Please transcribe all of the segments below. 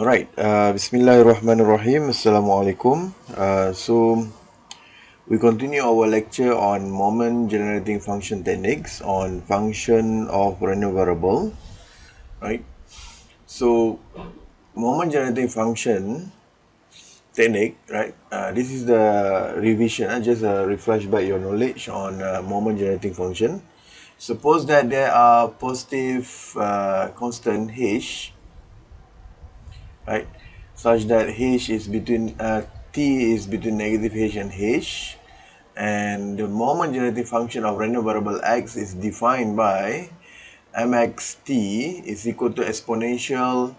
Alright, Bismillahirrahmanirrahim. Assalamualaikum. So we continue our lecture on moment generating function techniques on function of random variable. Right. So moment generating function technique. Right. This is the revision. Just refresh back your knowledge on moment generating function. Suppose that there are positive constant h, right, such that h is between t is between negative h and h, and the moment generating function of random variable x is defined by mxt is equal to exponential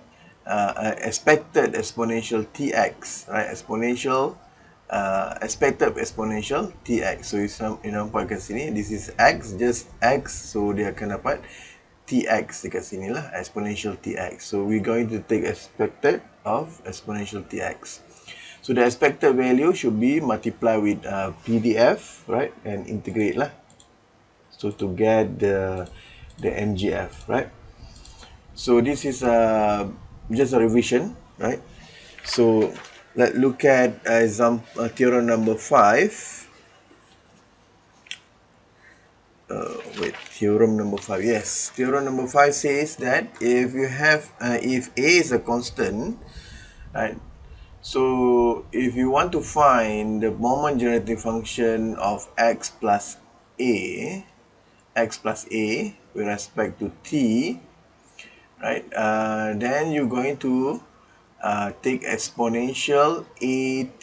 expected exponential tx, right, exponential expected exponential tx. So you nampak kat sini, this is x, just x, so dia akan dapat tx dekat sini lah, exponential tx. So we're going to take expected of exponential tx. So the expected value should be multiplied with PDF, right, and integrate lah. So to get the MGF, right. So this is just a revision, right. So let's look at example theorem number 5. Theorem number 5. Yes, theorem number 5 says that if you have if a is a constant, right, so if you want to find the moment generating function of x plus a with respect to t, right, then you're going to take exponential at,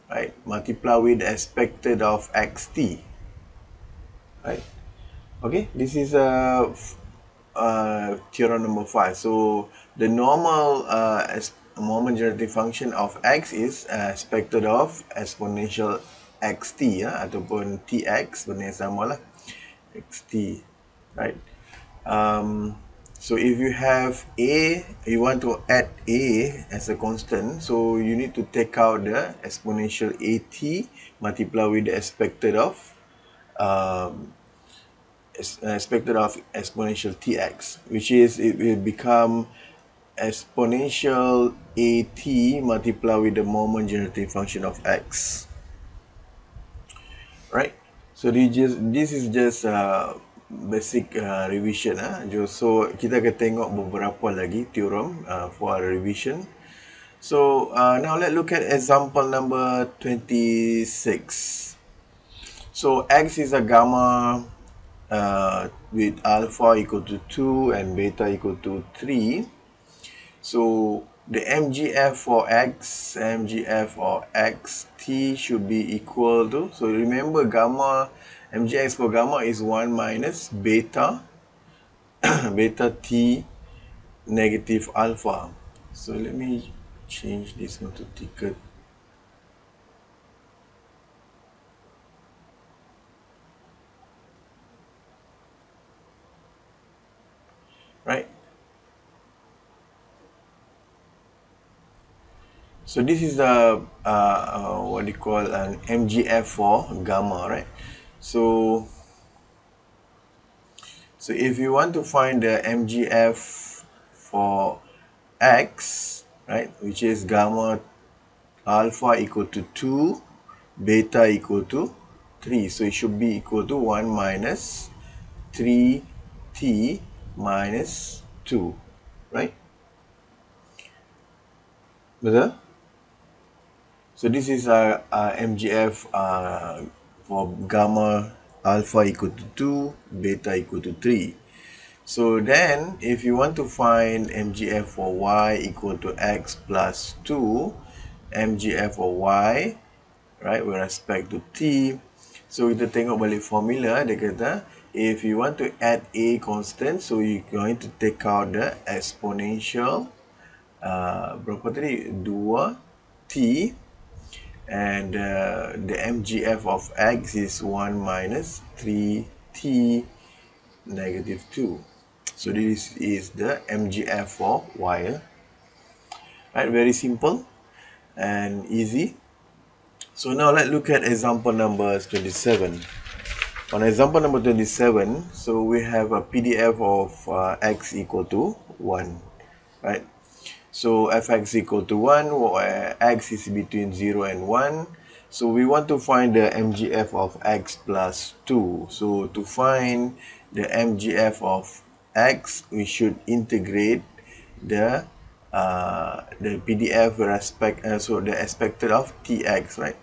right, multiply with the expected of xt, right. Okay, this is theorem number 5. So the normal moment generating function of x is expected of exponential xt, ataupun tx, benda yang sama lah, xt, right. So if you have a, you want to add a as a constant, so you need to take out the exponential at multiply with the expected of exponential tx, which is it will become exponential at multiplied with the moment generating function of x, right. So this is just basic revision. So kita akan tengok beberapa lagi theorem for our revision. So now let's look at example number 26. So x is a gamma with alpha equal to 2 and beta equal to 3. So the MGF for x, MGF for xt should be equal to, so remember gamma, MGX for gamma is 1 minus beta, beta t negative alpha. So let me change this one to ticket. Right. So this is the what you call an MGF for gamma, right? So if you want to find the MGF for x, right, which is gamma alpha equal to 2, beta equal to 3, so it should be equal to 1 minus 3t minus 2, right? Betul? So this is our MGF for gamma alpha equal to 2, beta equal to 3. So then if you want to find MGF for y equal to x plus 2, MGF for y, right, with respect to t, so kita tengok balik formula, dia kata if you want to add a constant, so you're going to take out the exponential berapa tadi, 2t, and the MGF of x is 1 minus 3t negative 2. So this is the MGF for y. Right, very simple and easy. So now let's look at example number 27. On example number 27, so we have a PDF of x equal to 1, right? So fx equal to 1, where x is between 0 and 1. So we want to find the MGF of x plus 2. So to find the MGF of x, we should integrate the PDF so the expected of tx, right?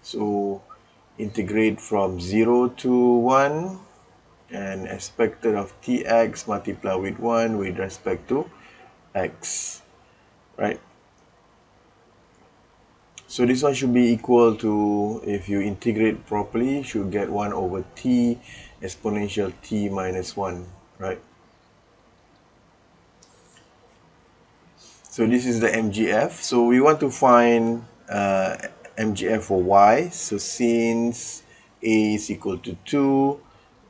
So integrate from 0 to 1, and expected of tx multiply with 1 with respect to x, right? So this one should be equal to, if you integrate properly, should get 1 over t exponential t minus 1, right? So this is the MGF. So we want to find MGF for y. So since a is equal to 2,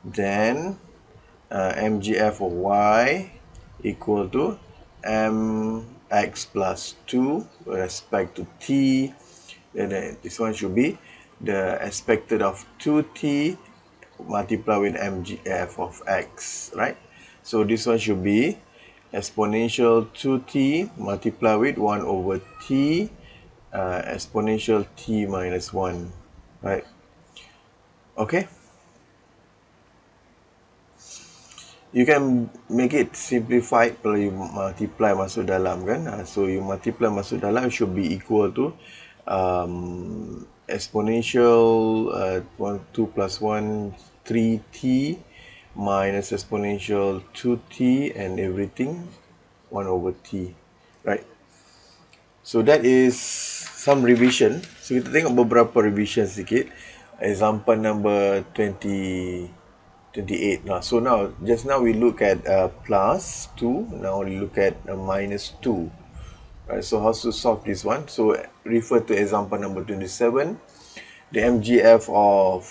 then MGF of y equal to mx plus 2 with respect to t. Then this one should be the expected of 2t multiplied with MGF of x, right? So this one should be exponential 2t multiplied with 1 over t exponential t minus 1, right? Okay, you can make it simplified kalau you multiply masuk dalam kan. So you multiply masuk dalam should be equal to exponential 2 plus 1 3t minus exponential 2t and everything 1 over t, right? So that is some revision. So kita tengok beberapa revision sikit. Example number 28 now. So now, just now we look at plus 2. Now we look at minus 2. Right, so how to solve this one? So refer to example number 27. The MGF of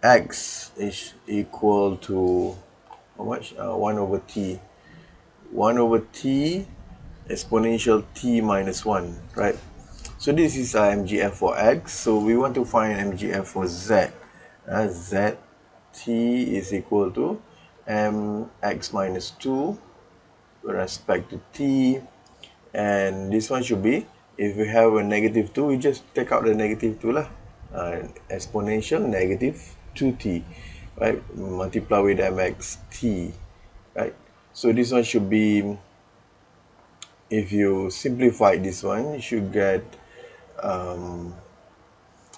x is equal to how much? 1 over t. 1 over t exponential t minus 1, right? So this is our MGF for x. So we want to find MGF for z. Z t is equal to mx minus 2 with respect to t. And this one should be, if we have a negative 2, we just take out the negative 2 lah. Exponential negative 2t, right? Multiply with mx t, right? So this one should be, if you simplify this one, you should get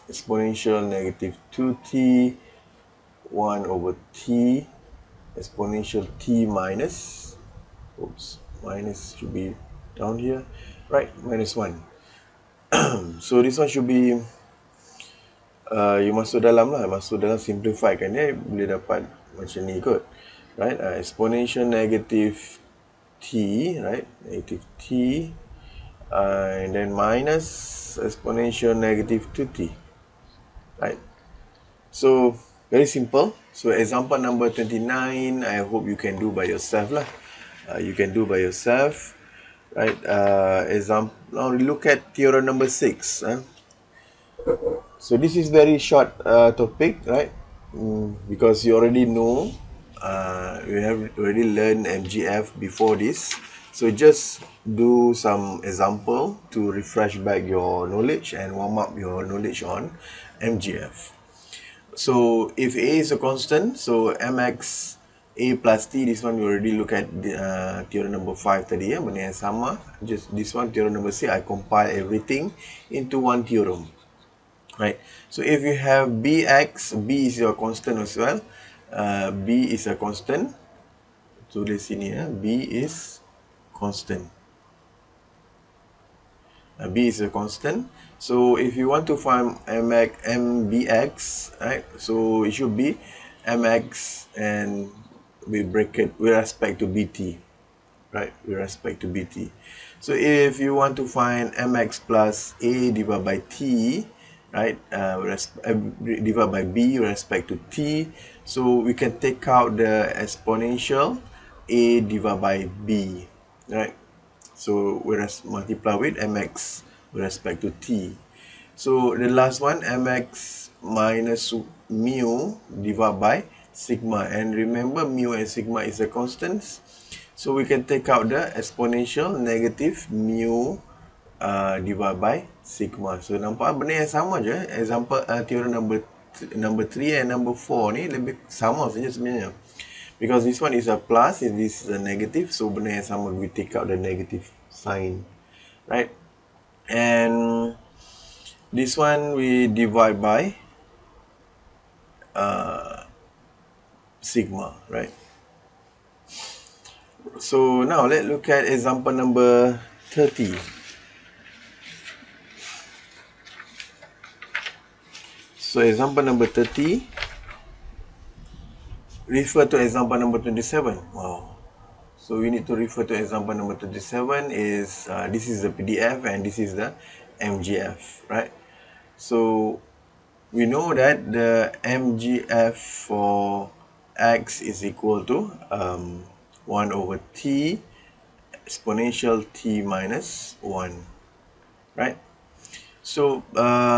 exponential negative 2t 1 over t exponential t minus, minus should be down here, right? Minus 1. So this one should be you masuk dalam lah, masuk dalam simplify kan dia boleh dapat macam ni kot, right? Exponential negative t, right? Negative t and then minus exponential negative 2t, right? So very simple. So example number 29, I hope you can do by yourself lah. You can do by yourself, right? Example, now look at theorem number 6. So this is very short topic, right? Because you already know, you have already learned MGF before this. So just do some example to refresh back your knowledge and warm up your knowledge on MGF. So if a is a constant, so mx a plus t, this one we already look at the, theorem number 5 tadi ya, benda yang sama. Just this one theorem number 6, I compile everything into one theorem, right? So if you have bx, b is your constant as well. B is a constant. Tulis sini ya, b is constant. B is a constant. So if you want to find mbx, right? So it should be mx and we bracket with respect to bt, right? With respect to bt. So if you want to find mx plus a divided by t, right? Divided by b with respect to t. So we can take out the exponential a divided by b, right? So we multiply with mx with respect to t. So the last one, mx minus mu divided by sigma. And remember, mu and sigma is a constants. So we can take out the exponential negative mu divided by sigma. So nampak benda yang sama je. Example theorem number 3 and number 4 ni lebih sama saja sebenarnya. Because this one is a plus and this is a negative, so benda yang sama, we take out the negative sign, right? And this one we divide by sigma, right? So now let's look at example number 30. So example number 30 refer to example number 27. Wow. So we need to refer to example number 27 is this is the PDF and this is the MGF, right? So we know that the MGF for x is equal to 1 over t exponential t minus 1, right? So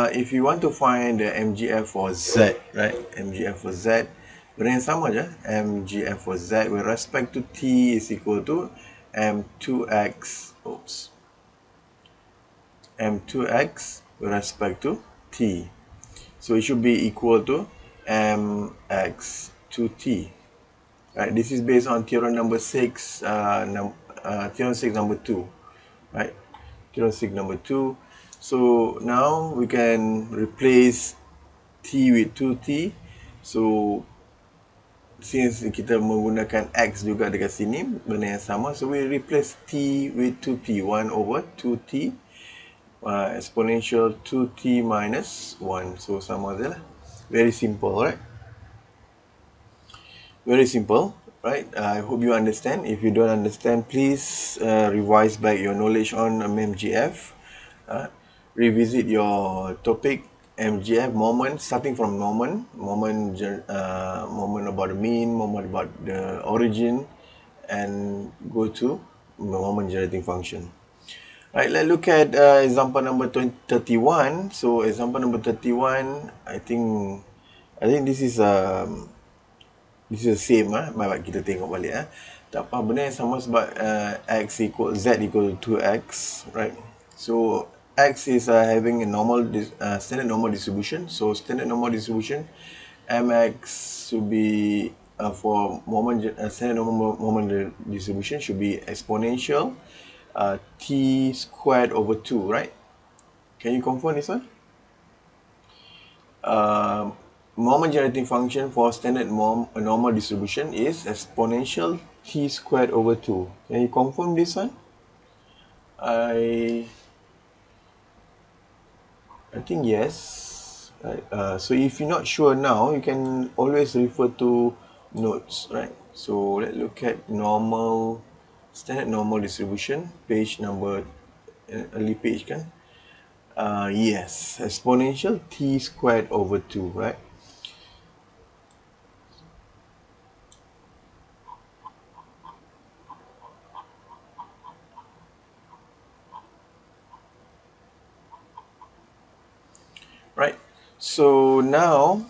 if you want to find the MGF for z, right? MGF for z, benda yang sama je. MGF for z with respect to t is equal to m2x, m2x with respect to t. So it should be equal to mx to t. Right, this is based on theorem number 6, theorem 6 number 2, right? Theorem 6 number 2. So now we can replace t with 2t. So since kita menggunakan x juga dekat sini, benda yang sama, so we replace t with 2t, 1 over 2t exponential 2t minus 1. So sama je lah. Very simple, right? Very simple, right? I hope you understand. If you don't understand, please revise back your knowledge on MGF. Revisit your topic MGF moment, starting from moment about the mean, moment about the origin, and go to moment generating function. Right, let's look at example number 31. So example number 31, I think this is the same baik kita tengok balik tak apa, benda yang sama sebab x equal z equal to 2x, right? So x is having a standard normal distribution. So standard normal distribution, mx should be for standard normal moment distribution should be exponential t squared over 2, right? Can you confirm this one? Moment generating function for standard normal distribution is exponential t squared over 2. Can you confirm this one? I think yes. Right. So if you're not sure now, you can always refer to notes, right? So let's look at standard normal distribution, page number, early page kan? Yes, exponential t squared over 2, right? Right, so now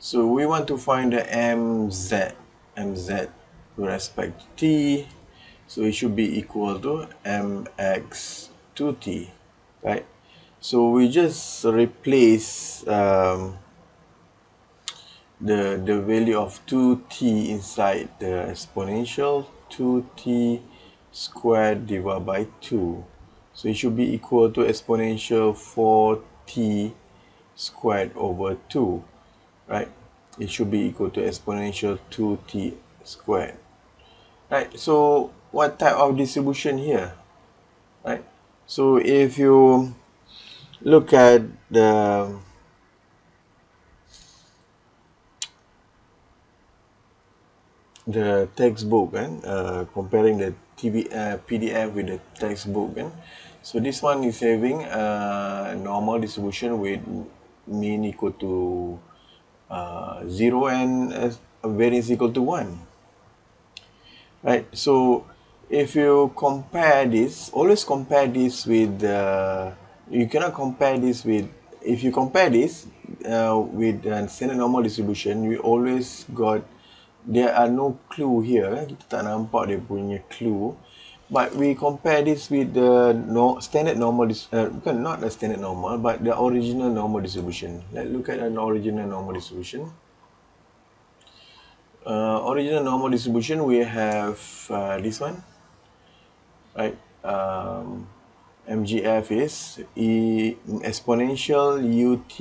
so we want to find the mz with respect to t, so it should be equal to mx to t, right? So we just replace the value of 2t inside the exponential 2t squared divided by 2. So it should be equal to exponential 4t squared over 2, right? It should be equal to exponential 2t squared, right? So what type of distribution here, right? So if you look at the textbook comparing the PDF with the textbook, so this one is having a normal distribution with mean equal to 0 and variance equal to 1, right? So if you compare this, always compare this with you cannot compare this with, if you compare this with standard normal distribution, we always got there are no clue here. Kita tak nampak dia punya clue. But we compare this with the standard normal, not a standard normal, but the original normal distribution. Let's look at an original normal distribution. Original normal distribution, we have this one, right? MGF is exponential ut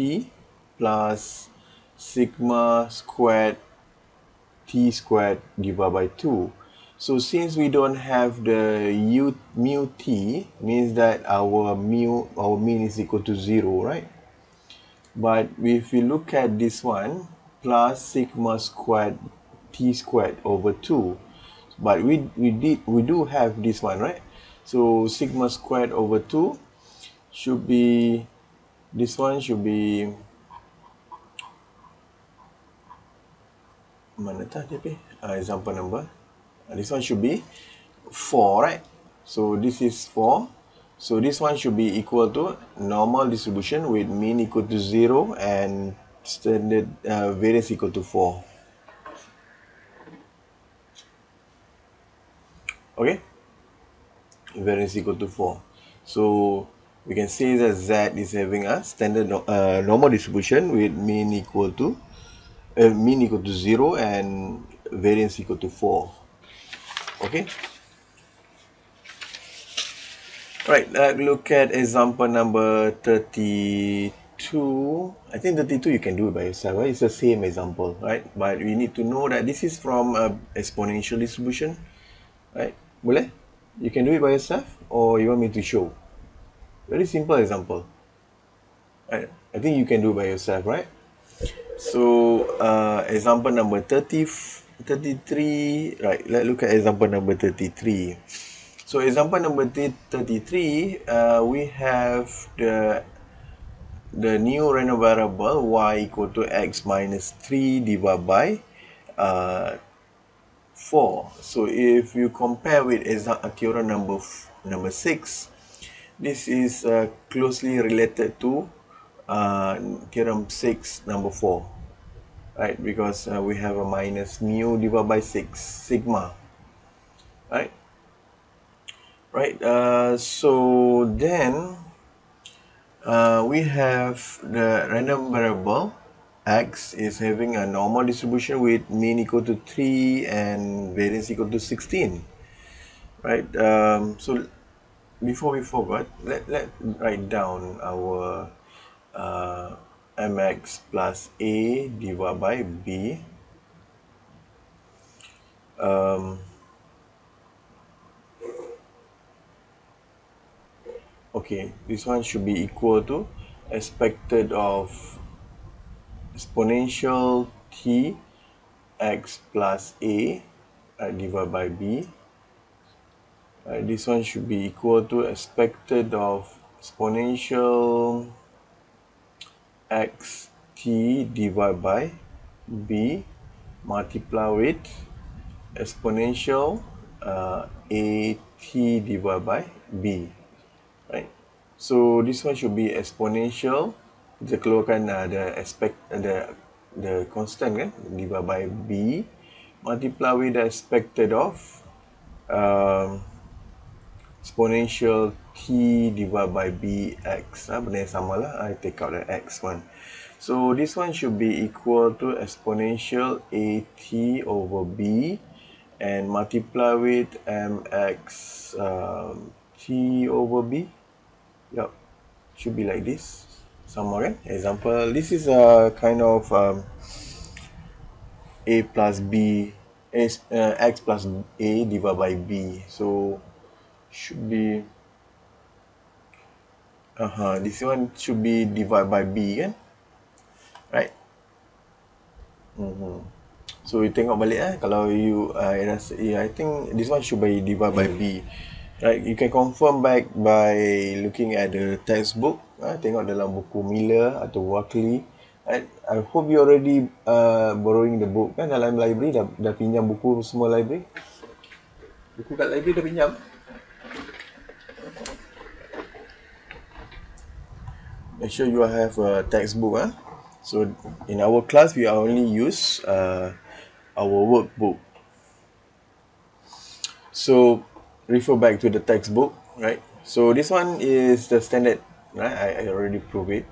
plus sigma squared t squared divided by 2. So since we don't have the mu t, means that our mean is equal to 0, right? But if we look at this one, plus sigma squared t squared over 2, but we do have this one, right? So sigma squared over 2 should be, this one should be, mana tadi example number, this one should be 4, right? So this is 4. So this one should be equal to normal distribution with mean equal to 0 and standard variance equal to 4. Okay, variance equal to 4. So we can say that Z is having a standard normal distribution with mean equal to 0 and variance equal to 4. Okay. Right, look at example number 32. I think 32 you can do it by yourself, right? It's the same example, right? But we need to know that this is from a exponential distribution, right? Boleh? You can do it by yourself, or you want me to show? Very simple example. Right? I think you can do it by yourself, right? So, example number 33, right? Let's look at example number 33. So example number 33, we have the new random variable y equal to x minus 3 divided by 4. So if you compare with theorem number 6, this is closely related to theorem 6 number 4, right? Because we have a minus mu divided by 6 sigma, right? Right, so then we have the random variable x is having a normal distribution with mean equal to 3 and variance equal to 16, right? So before we forgot, let write down our mx plus a divided by b. Okay, this one should be equal to expected of exponential t x plus a divided by b. This one should be equal to expected of exponential x t divided by b multiply with exponential a t divided by b, right? So this one should be exponential. Kita keluarkan the constant kan, divided by b multiply with the expected of exponential t divided by bx. Benda yang sama lah. I take out the x one. So this one should be equal to exponential at over b and multiply with mx t over b. Yup, should be like this. Sama kan? Example, this is a kind of a plus b, x plus a divided by b. So should be this one should be divided by b kan, right? So you tengok balik kalau you rasa, I think this one should be divided by b, right? You can confirm back by looking at the textbook, tengok dalam buku Miller atau Walkley, right? I hope you already borrowing the book kan, dalam library dah pinjam buku semua library. Buku kat library dah pinjam. Make sure you have a textbook. So in our class we only use our workbook. So refer back to the textbook, right? So this one is the standard, right? I already proved it.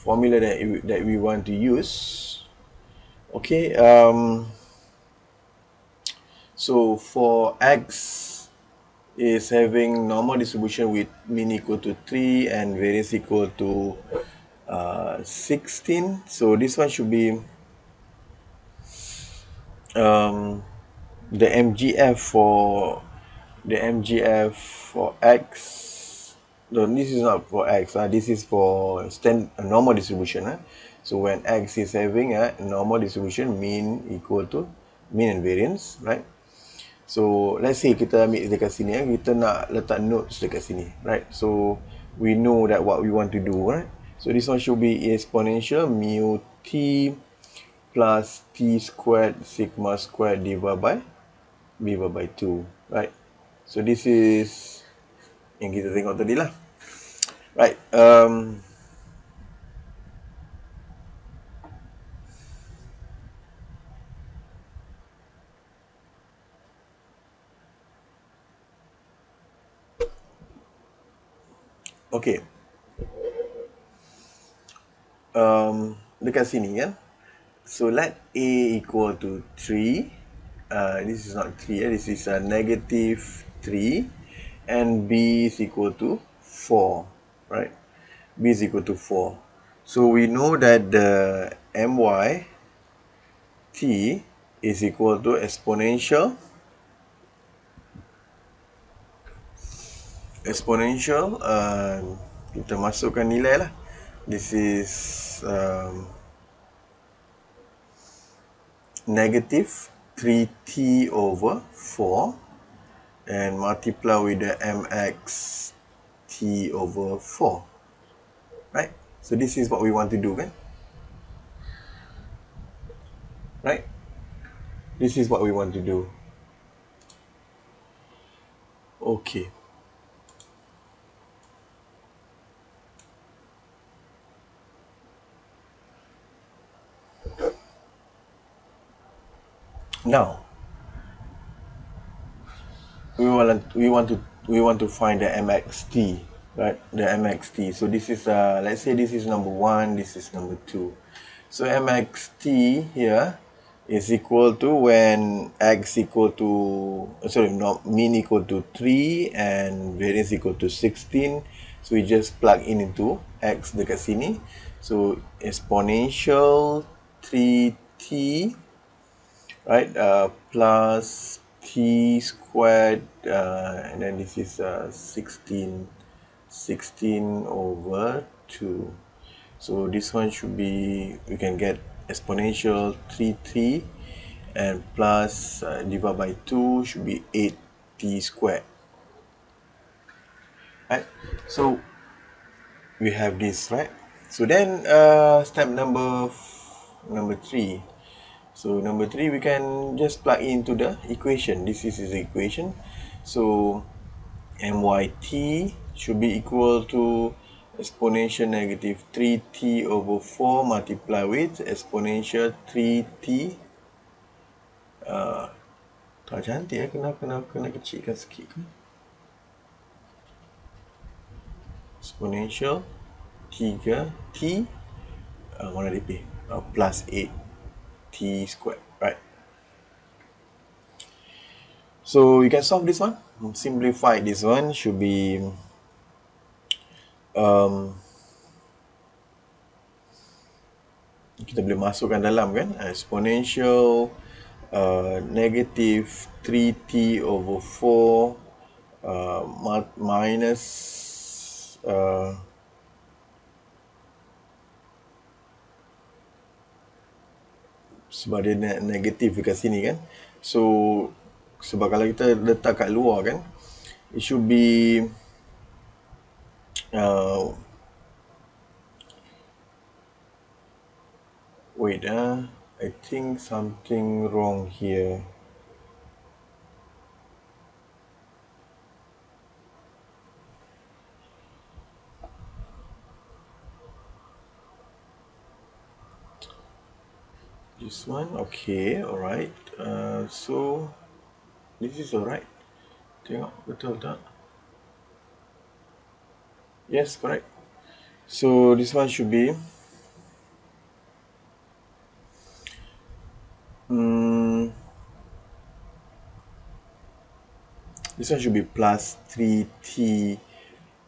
Formula that we want to use. Okay. So for x is having normal distribution with mean equal to 3 and variance equal to 16. So this one should be um, the MGF for x. No, this is not for x. This is for normal distribution. So when x is having a normal distribution, mean equal to mean and variance, right? So let's say kita ambil dekat sini, kita nak letak notes dekat sini, right? So we know that what we want to do, right? So this one should be exponential mu t plus t squared sigma squared divided by 2, right? So this is yang kita tengok tadi lah, right? Okay. Dekat sini kan. So let a equal to 3. This is not 3, this is a negative 3. And b is equal to 4, right? B is equal to 4. So we know that the my t is equal to exponential. Kita masukkan nilai lah. This is negative 3t over 4 and multiply with the mx t over 4, right? So this is what we want to do, kan? Right? This is what we want to do. Okay. Now, we want to find the mxt, right? The mxt. So this is let's say this is number 1, this is number 2. So mxt here is equal to when x equal to mean equal to 3 and variance equal to 16. So we just plug into x dekat sini. So exponential 3t, right, plus t squared, and then this is 16 over 2. So this one should be, we can get exponential 3t and plus divided by 2 should be 8t squared, right? So we have this, right? So then step number 3. So number 3, we can just plug into the equation. This is the equation. So myt should be equal to exponential negative 3t over 4 multiply with exponential 3t. Tak cantik kena kecilkan sikit ke? Exponential 3t mana DP? Plus 8t squared, right? So you can solve this one. Simplify this one should be kita boleh masukkan dalam, kan, exponential negative 3t over 4 minus sebab dia negatif dekat sini, kan. So sebab kalau kita letak kat luar, kan, it should be wait, I think something wrong here. This one, okay, alright. So this is alright. Tengok betul tak? Yes, correct. So this one should be this one should be plus 3t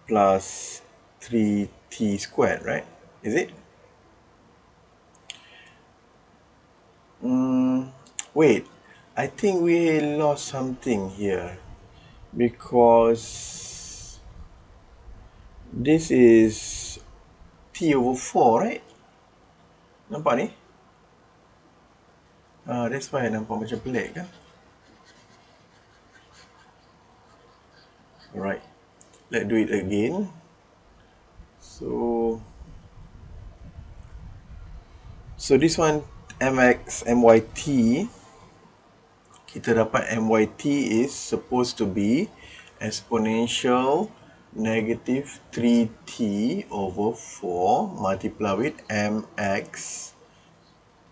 plus 3t squared, right? Is it? Wait, I think we lost something here because this is t over 4, right? Nampak ni? That's why nampak macam pelik kan? Alright, let's do it again. So this one mx myt, kita dapat myt is supposed to be exponential negative 3t over 4 multiplied with mx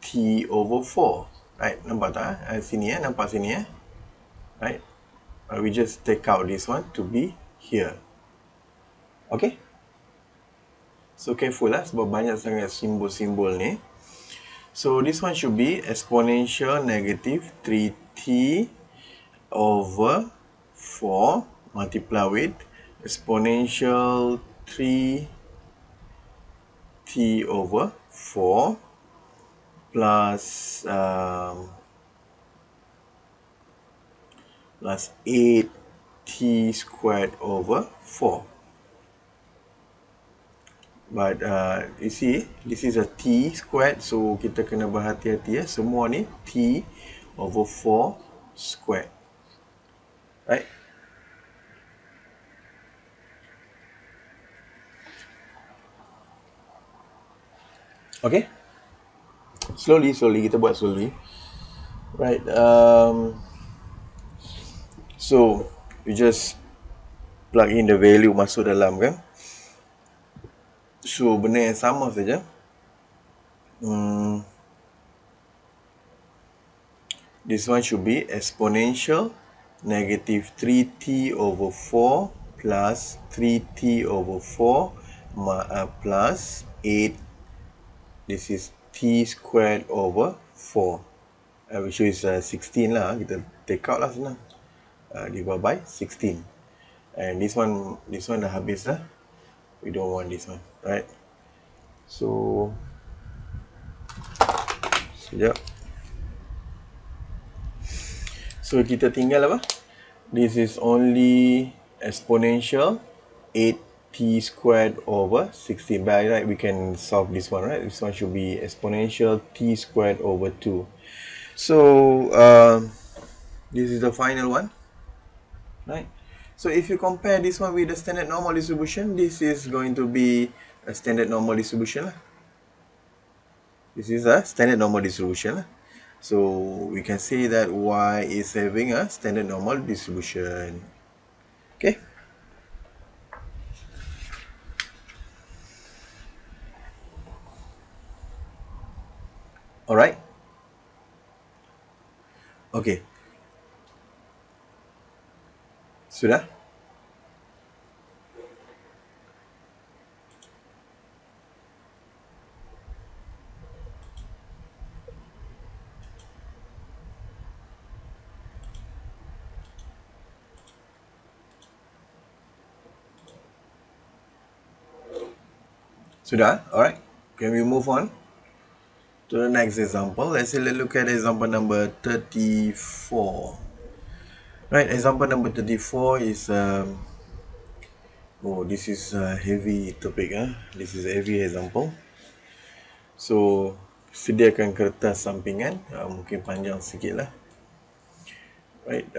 t over 4. Right, nampak tak? Sini nampak sini right? We just take out this one to be here. Okay? So careful lah sebab banyak sangat simbol-simbol ni. So this one should be exponential negative 3t over 4 multiplied with exponential 3t over 4 plus 8t squared over 4. But you see, this is a t squared, so kita kena berhati-hati semua ni t over 4 squared. Right? Okay? Slowly, kita buat slowly. Right, so you just plug in the value masuk dalam kan. So benda yang sama saja. This one should be exponential negative 3t over 4 plus 3t over 4 plus 8. This is t squared over 4, which is 16 lah. Kita take out lah senang. Divided by 16. And this one dah habis lah. We don't want this one, right? So sekejap. So kita tinggal apa? This is only exponential 8t squared over 16. By right, we can solve this one, right? This one should be exponential t squared over 2. So this is the final one, right? So if you compare this one with the standard normal distribution, this is going to be a standard normal distribution lah. This is a standard normal distribution lah. So we can say that y is having a standard normal distribution. Okay. Alright. Okay. Sudah? Sudah? Alright. Can we move on to the next example? Let's look at example number 34. Right, example number 34 is this is a heavy topic. This is a heavy example. So sediakan kertas sampingan, mungkin panjang sikit lah. Right.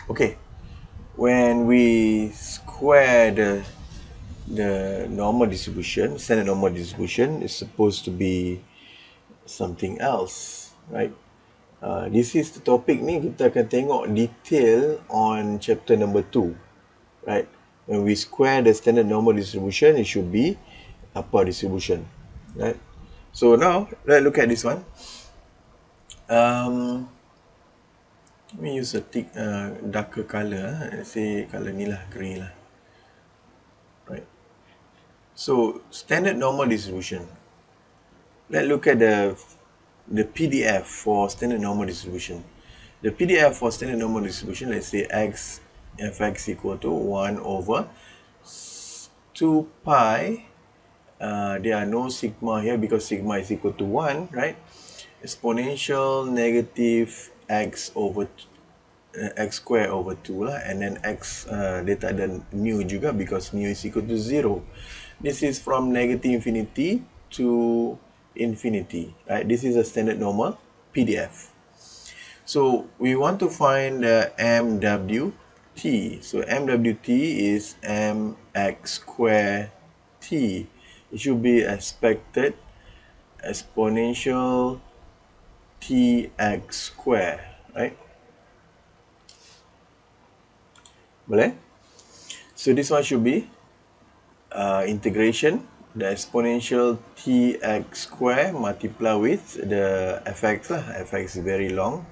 Okay. When we square the normal distribution, standard normal distribution is supposed to be something else, right? This is the topic ni kita akan tengok detail on chapter number 2, right? When we square the standard normal distribution, it should be upper distribution, right? So now let's look at this one. Let me use a thick darker color. Let's say color ni lah, grey lah, right? So standard normal distribution. Let's look at the PDF for standard normal distribution. The PDF for standard normal distribution, let's say fx equal to 1 over 2 pi. There are no sigma here because sigma is equal to 1, right? Exponential negative x over x square over 2 lah, and then x dia tak ada mu juga because mu is equal to 0. This is from negative infinity to infinity, right? This is a standard normal PDF. So we want to find the MWT. So MWT is mx square t. It should be expected exponential tx square, right? Boleh? So this one should be integration, the exponential tx square multiply with the fx lah. Fx is very long,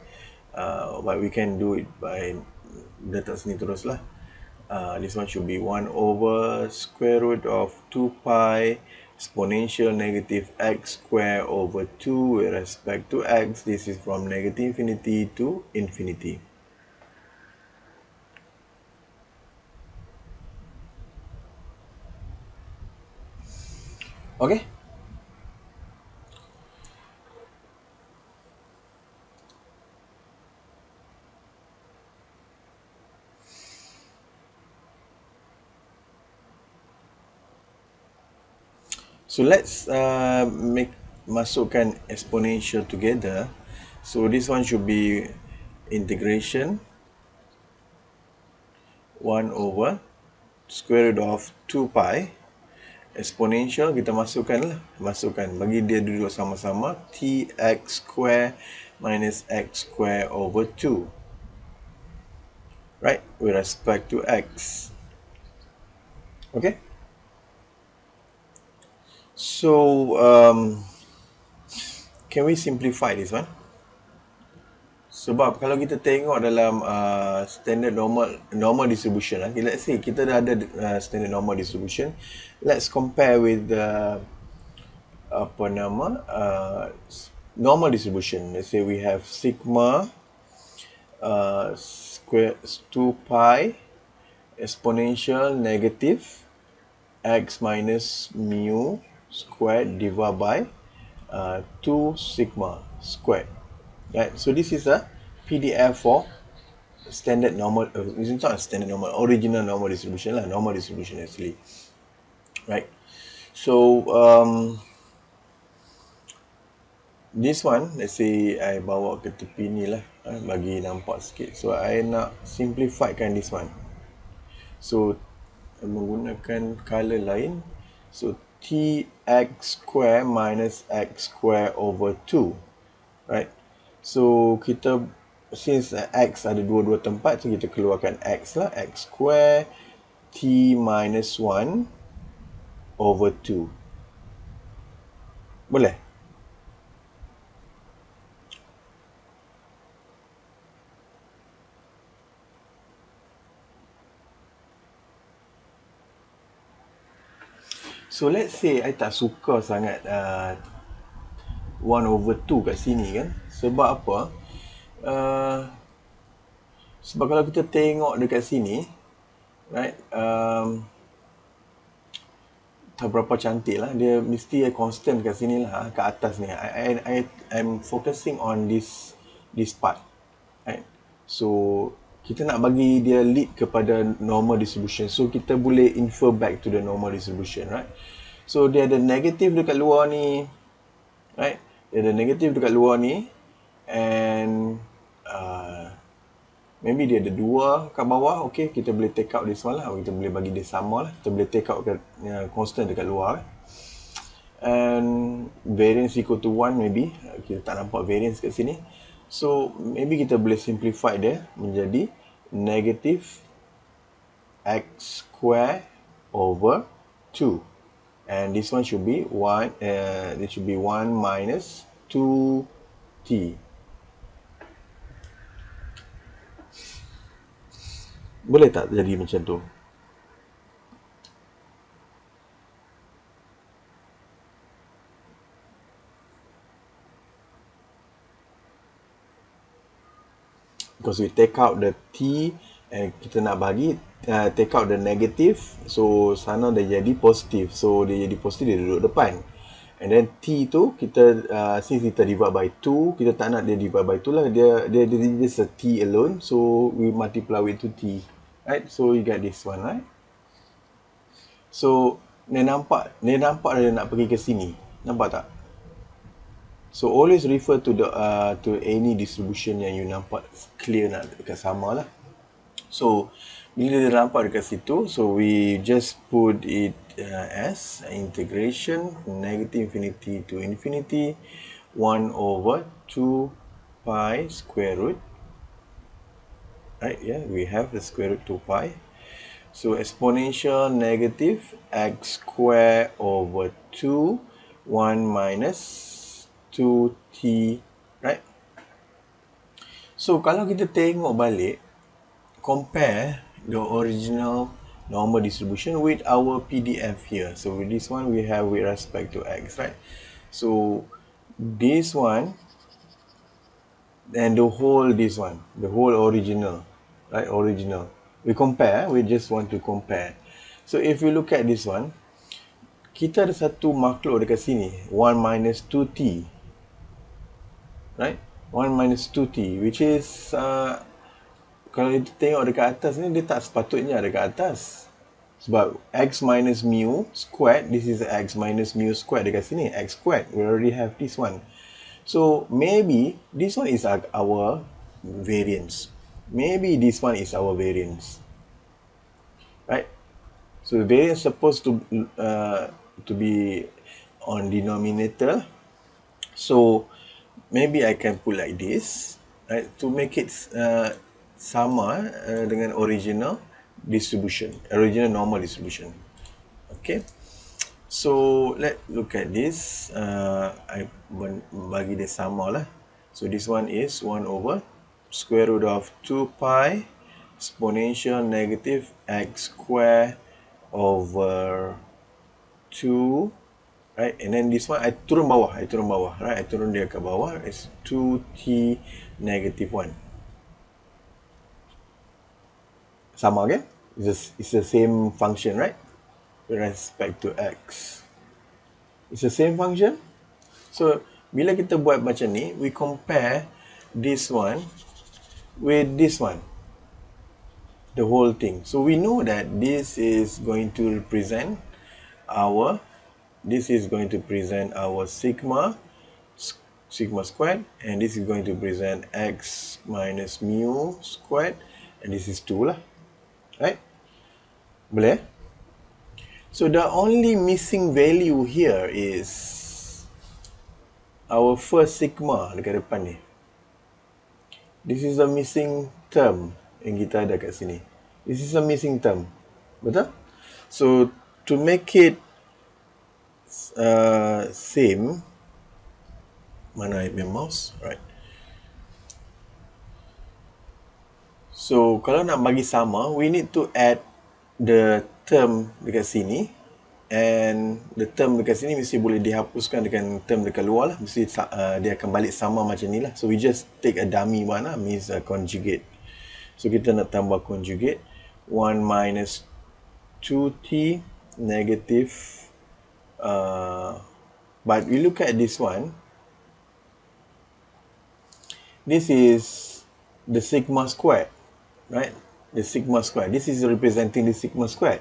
but we can do it by letak sini terus lah. This one should be 1 over square root of 2 pi exponential negative x square over 2 with respect to x. This is from negative infinity to infinity. Okay. So let's masukkan exponential together. So this one should be integration 1 over square root of 2 pi. Exponential kita masukkan bagi dia duduk sama-sama, tx square minus x square over 2, right, with respect to x. Okay, so can we simplify this one? Sebab kalau kita tengok dalam standard normal distribution, let's say kita dah ada standard normal distribution, let's compare with the normal distribution. Let's say we have sigma square 2 pi exponential negative x minus mu squared divided by 2 sigma squared. Right, so this is a PDF for standard normal, it's not a standard normal, original normal distribution lah, normal distribution actually. Right, so this one, let's say I bawa ke tepi ni lah, bagi nampak sikit. So I nak simplifikan this one. So menggunakan color lain. So tx square minus x square over 2, right? So kita, since x ada dua-dua tempat, so kita keluarkan x lah, x square t minus 1 over 2. Boleh? So let's say I tak suka sangat 1 over 2 kat sini kan. Sebab apa? Sebab kalau kita tengok dekat sini, right, tak berapa cantik lah. Dia mesti constant kat sini lah, kat atas ni. I'm focusing on this part, right? So kita nak bagi dia lead kepada normal distribution, so kita boleh infer back to the normal distribution, right? So dia ada negatif dekat luar ni, right? Dia ada negatif dekat luar ni, and maybe dia ada 2 kat bawah. Okay, kita boleh take out this one lah, kita boleh bagi dia sama lah, kita boleh take out constant dekat luar, and variance equal to 1 maybe. Kita tak nampak variance kat sini, so maybe kita boleh simplify dia menjadi negative x square over 2, and this one should be 1, it should be 1 minus 2t. Boleh tak jadi macam tu? Because we take out the t and kita nak bagi take out the negative, so sana dia jadi positif, so dia jadi positif, dia duduk depan. And then t tu kita since kita divide by 2, kita tak nak dia divide by 2 lah, dia just a t alone, so we multiply with 2t, right? So you get this one, right? So dia nampak dia nak pergi ke sini, nampak tak? So always refer to the to any distribution yang you nampak clear nak dekat sama lah. So bila dia nampak dekat situ, so we just put it as integration negative infinity to infinity 1 over 2 pi square root, right? Yeah, we have the square root 2 pi. So exponential negative x square over 2 1 minus 2t, right? So kalau kita tengok balik, compare the original normal distribution with our PDF here. So with this one we have with respect to x, right? So this one and the whole original, right? Original. We compare, we just want to compare. So if you look at this one, kita ada satu makhluk dekat sini, 1 minus 2t, right? 1 minus 2t, which is kalau kita tengok dekat atas ni, dia tak sepatutnya dekat atas. Sebab x minus mu squared, this is x minus mu squared dekat sini, x squared, we already have this one. So maybe this one is our variance. Maybe this one is our variance, right? So the variance supposed to be on denominator. So maybe I can put like this, right, to make it sama dengan original distribution, original normal distribution. Okay, so let's look at this. I bagi dia sama lah. So this one is 1 over square root of 2 pi exponential negative x square over 2, right? And then this one I turun bawah, right? I turun dia ke bawah, is 2t negative 1. Sama kan? It's the same function, right? With respect to x. It's the same function. So bila kita buat macam ni, we compare this one with this one, the whole thing. So we know that this is going to represent our sigma squared, and this is going to present x minus mu squared, and this is 2 lah, right? Boleh? So the only missing value here is our first sigma dekat depan ni. This is a missing term yang kita ada kat sini. This is a missing term. Betul? So to make it same, mana I punya mouse, right? So kalau nak bagi sama, we need to add the term dekat sini, and the term dekat sini mesti boleh dihapuskan dengan term dekat luar lah. Mesti dia akan balik sama macam ni lah. So we just take a dummy one lah, means conjugate. So kita nak tambah conjugate 1 minus 2t negative but we look at this one, this is the sigma squared, right? The sigma squared, this is representing the sigma squared.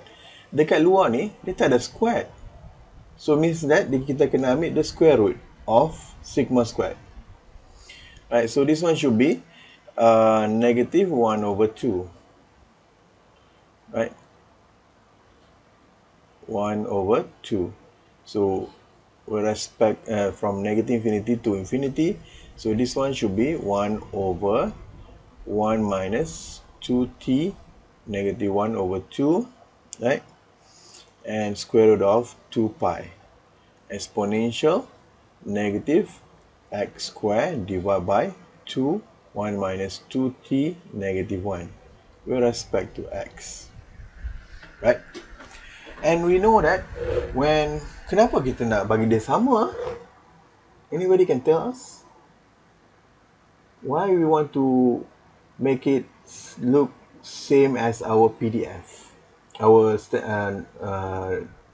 Dekat luar ni dia tak ada squared, so means that kita kena ambil the square root of sigma squared, right? So this one should be negative 1 over 2, right? 1 over 2. So with respect from negative infinity to infinity, so this one should be 1 over 1 minus 2t negative 1 over 2, right? and square root of 2 pi exponential negative x squared divided by 2, 1 minus 2t negative 1 with respect to x. Right? And we know that when, kenapa kita nak bagi dia sama? Anybody can tell us? Why we want to make it look same as our PDF, our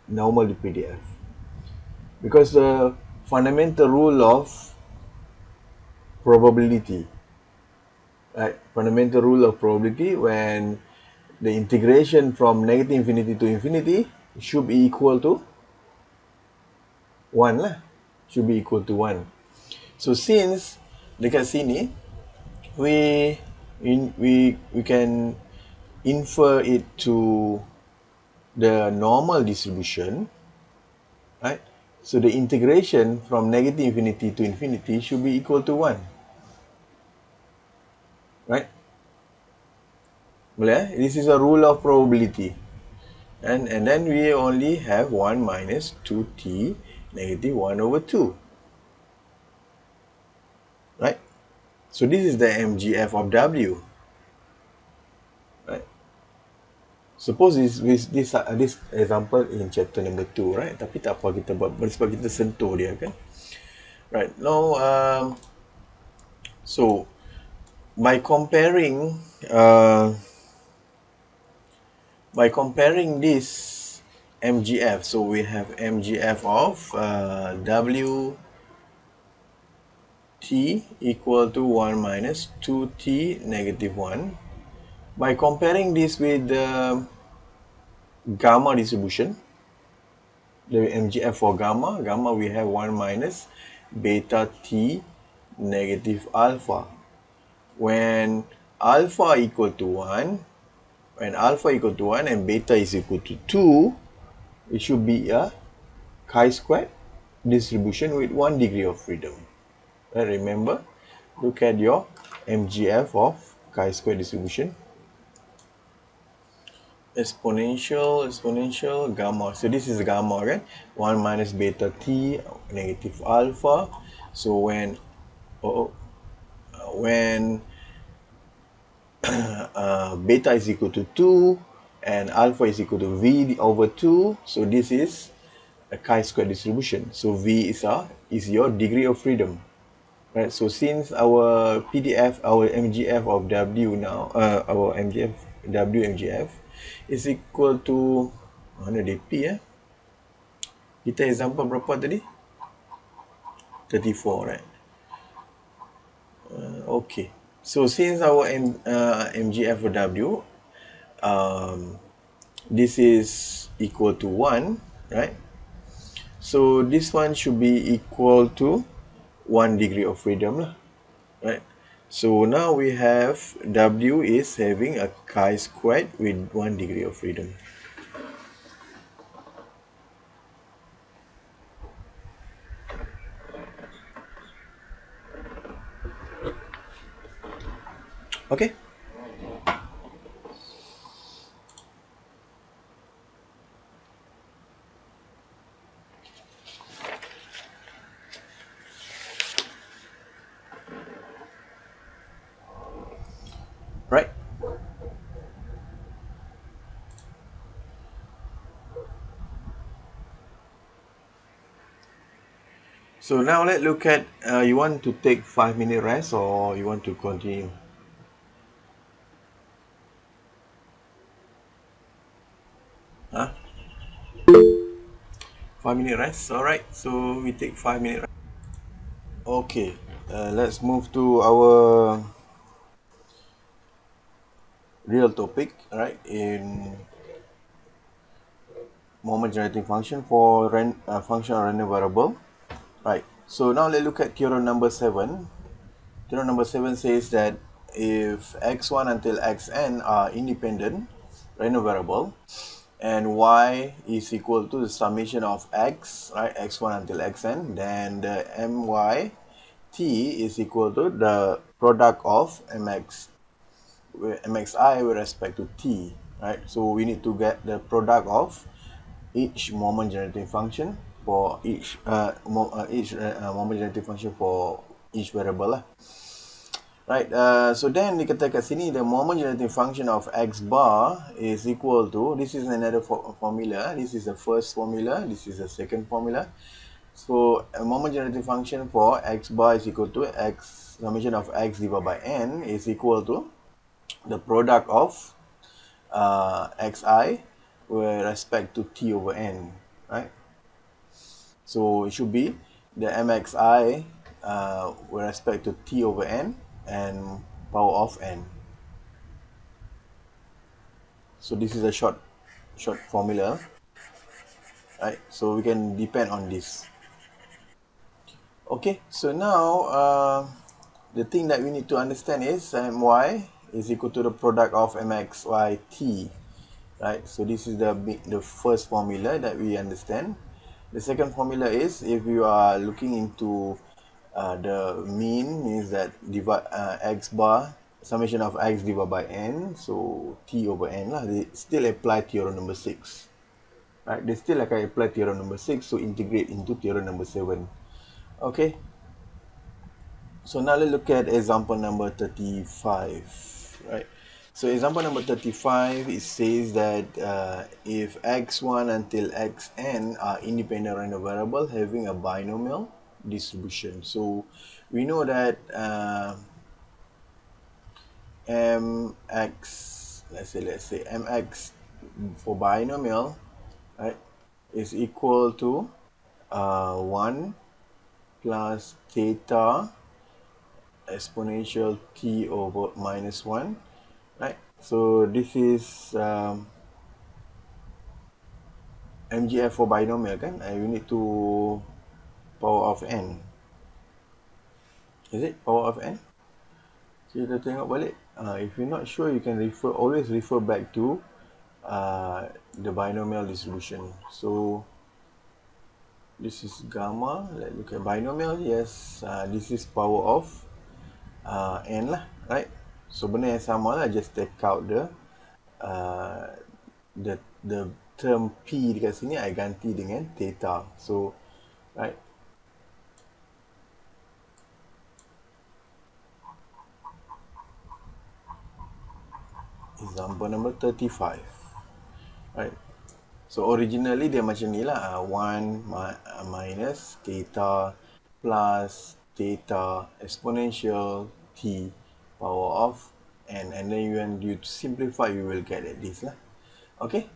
normal PDF? Because the fundamental rule of probability, right? Fundamental rule of probability, when the integration from negative infinity to infinity should be equal to 1 lah. Should be equal to 1. So since dekat sini we can infer it to the normal distribution, right? So the integration from negative infinity to infinity should be equal to 1. Right? Boleh? This is a rule of probability. And then we only have 1 minus 2t negative 1 over 2. Right? So this is the MGF of W. Right? Suppose this example in chapter number 2, right? Tapi tak apa kita buat sebab kita sentuh dia kan. Right. Now so by comparing this MGF, so we have MGF of W t equal to 1 minus 2t negative 1. By comparing this with the gamma distribution, the MGF for gamma we have 1 minus beta t negative alpha. When alpha equal to 1, and beta is equal to 2, it should be a chi-squared distribution with 1 degree of freedom. Right, remember, look at your MGF of chi-square distribution. Exponential gamma. So this is gamma, right? 1 minus beta t negative alpha. So when beta is equal to 2 and alpha is equal to v over 2, so this is a chi-square distribution. So v is your degree of freedom. Right, so since our PDF, our MGF of W now, our MGF, WMGF is equal to, mana DP kita example berapa tadi? 34, right? Okay, so since our MGF of W, this is equal to 1, right? So this one should be equal to 1 degree of freedom lah, right? So now we have W is having a chi-squared with 1 degree of freedom. Okay. Right. So now let's look at, you want to take 5-minute rest or you want to continue? Huh? 5-minute rest, alright, so we take 5-minute rest. Okay, let's move to our real topic, right, in moment generating function for function of random variable. Right, so now let's look at theorem number 7. Theorem number 7 says that if x1 until xn are independent random variable and y is equal to the summation of x, right, x1 until xn, then the my t is equal to the product of mxi with respect to t, right? So we need to get the product of each moment generating function for each moment generating function for each variable lah. Right, so then kita kata kat sini the moment generating function of x bar is equal to, this is another formula, this is the first formula, this is the second formula. So a moment generating function for x bar is equal to x summation of x divided by n is equal to the product of xi with respect to t over n, right? So it should be the mxi with respect to t over n and power of n. So this is a short formula, right? So we can depend on this. Okay, so now the thing that we need to understand is my is equal to the product of mxy t, right? So this is the first formula that we understand. The second formula is if you are looking into the mean, means that divide x bar summation of x divided by n, so t over n lah. They still apply theorem number 6. Right, they still akan apply theorem number 6 to integrate into theorem number 7. Okay, so now let's look at example number 35. Right, so example number 35, it says that if x1 until xn are independent random variable having a binomial distribution. So we know that mx, let's say mx for binomial, right, is equal to 1 plus theta exponential t over minus 1, right? So this is MGF for binomial kan, and you need to power of n. Is it power of n? Kita tengok balik. If you're not sure, you can always refer back to the binomial distribution. So this is gamma. Let's look at binomial. Yes, this is power of n lah, right? So benda yang sama lah, just take out the term p dekat sini, I ganti dengan theta. So right, example number 35, right? So originally dia macam ni lah, 1 minus theta plus theta exponential t power of n, and then when you simplify, you will get at this lah. Okay,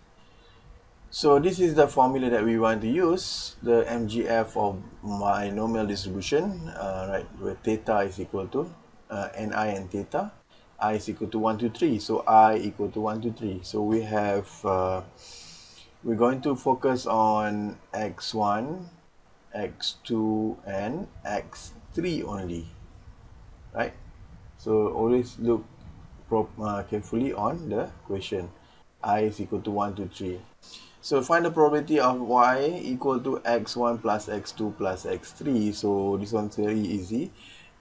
so this is the formula that we want to use, the MGF of binomial distribution, right, where theta is equal to ni and theta, I is equal to 1 to 3, so I equal to 1 to 3. So we have we're going to focus on x1, x2 and x3 only, right? So always look carefully on the question. I is equal to 1 to 3. So find the probability of y equal to x1 plus x2 plus x3. So this one's very easy.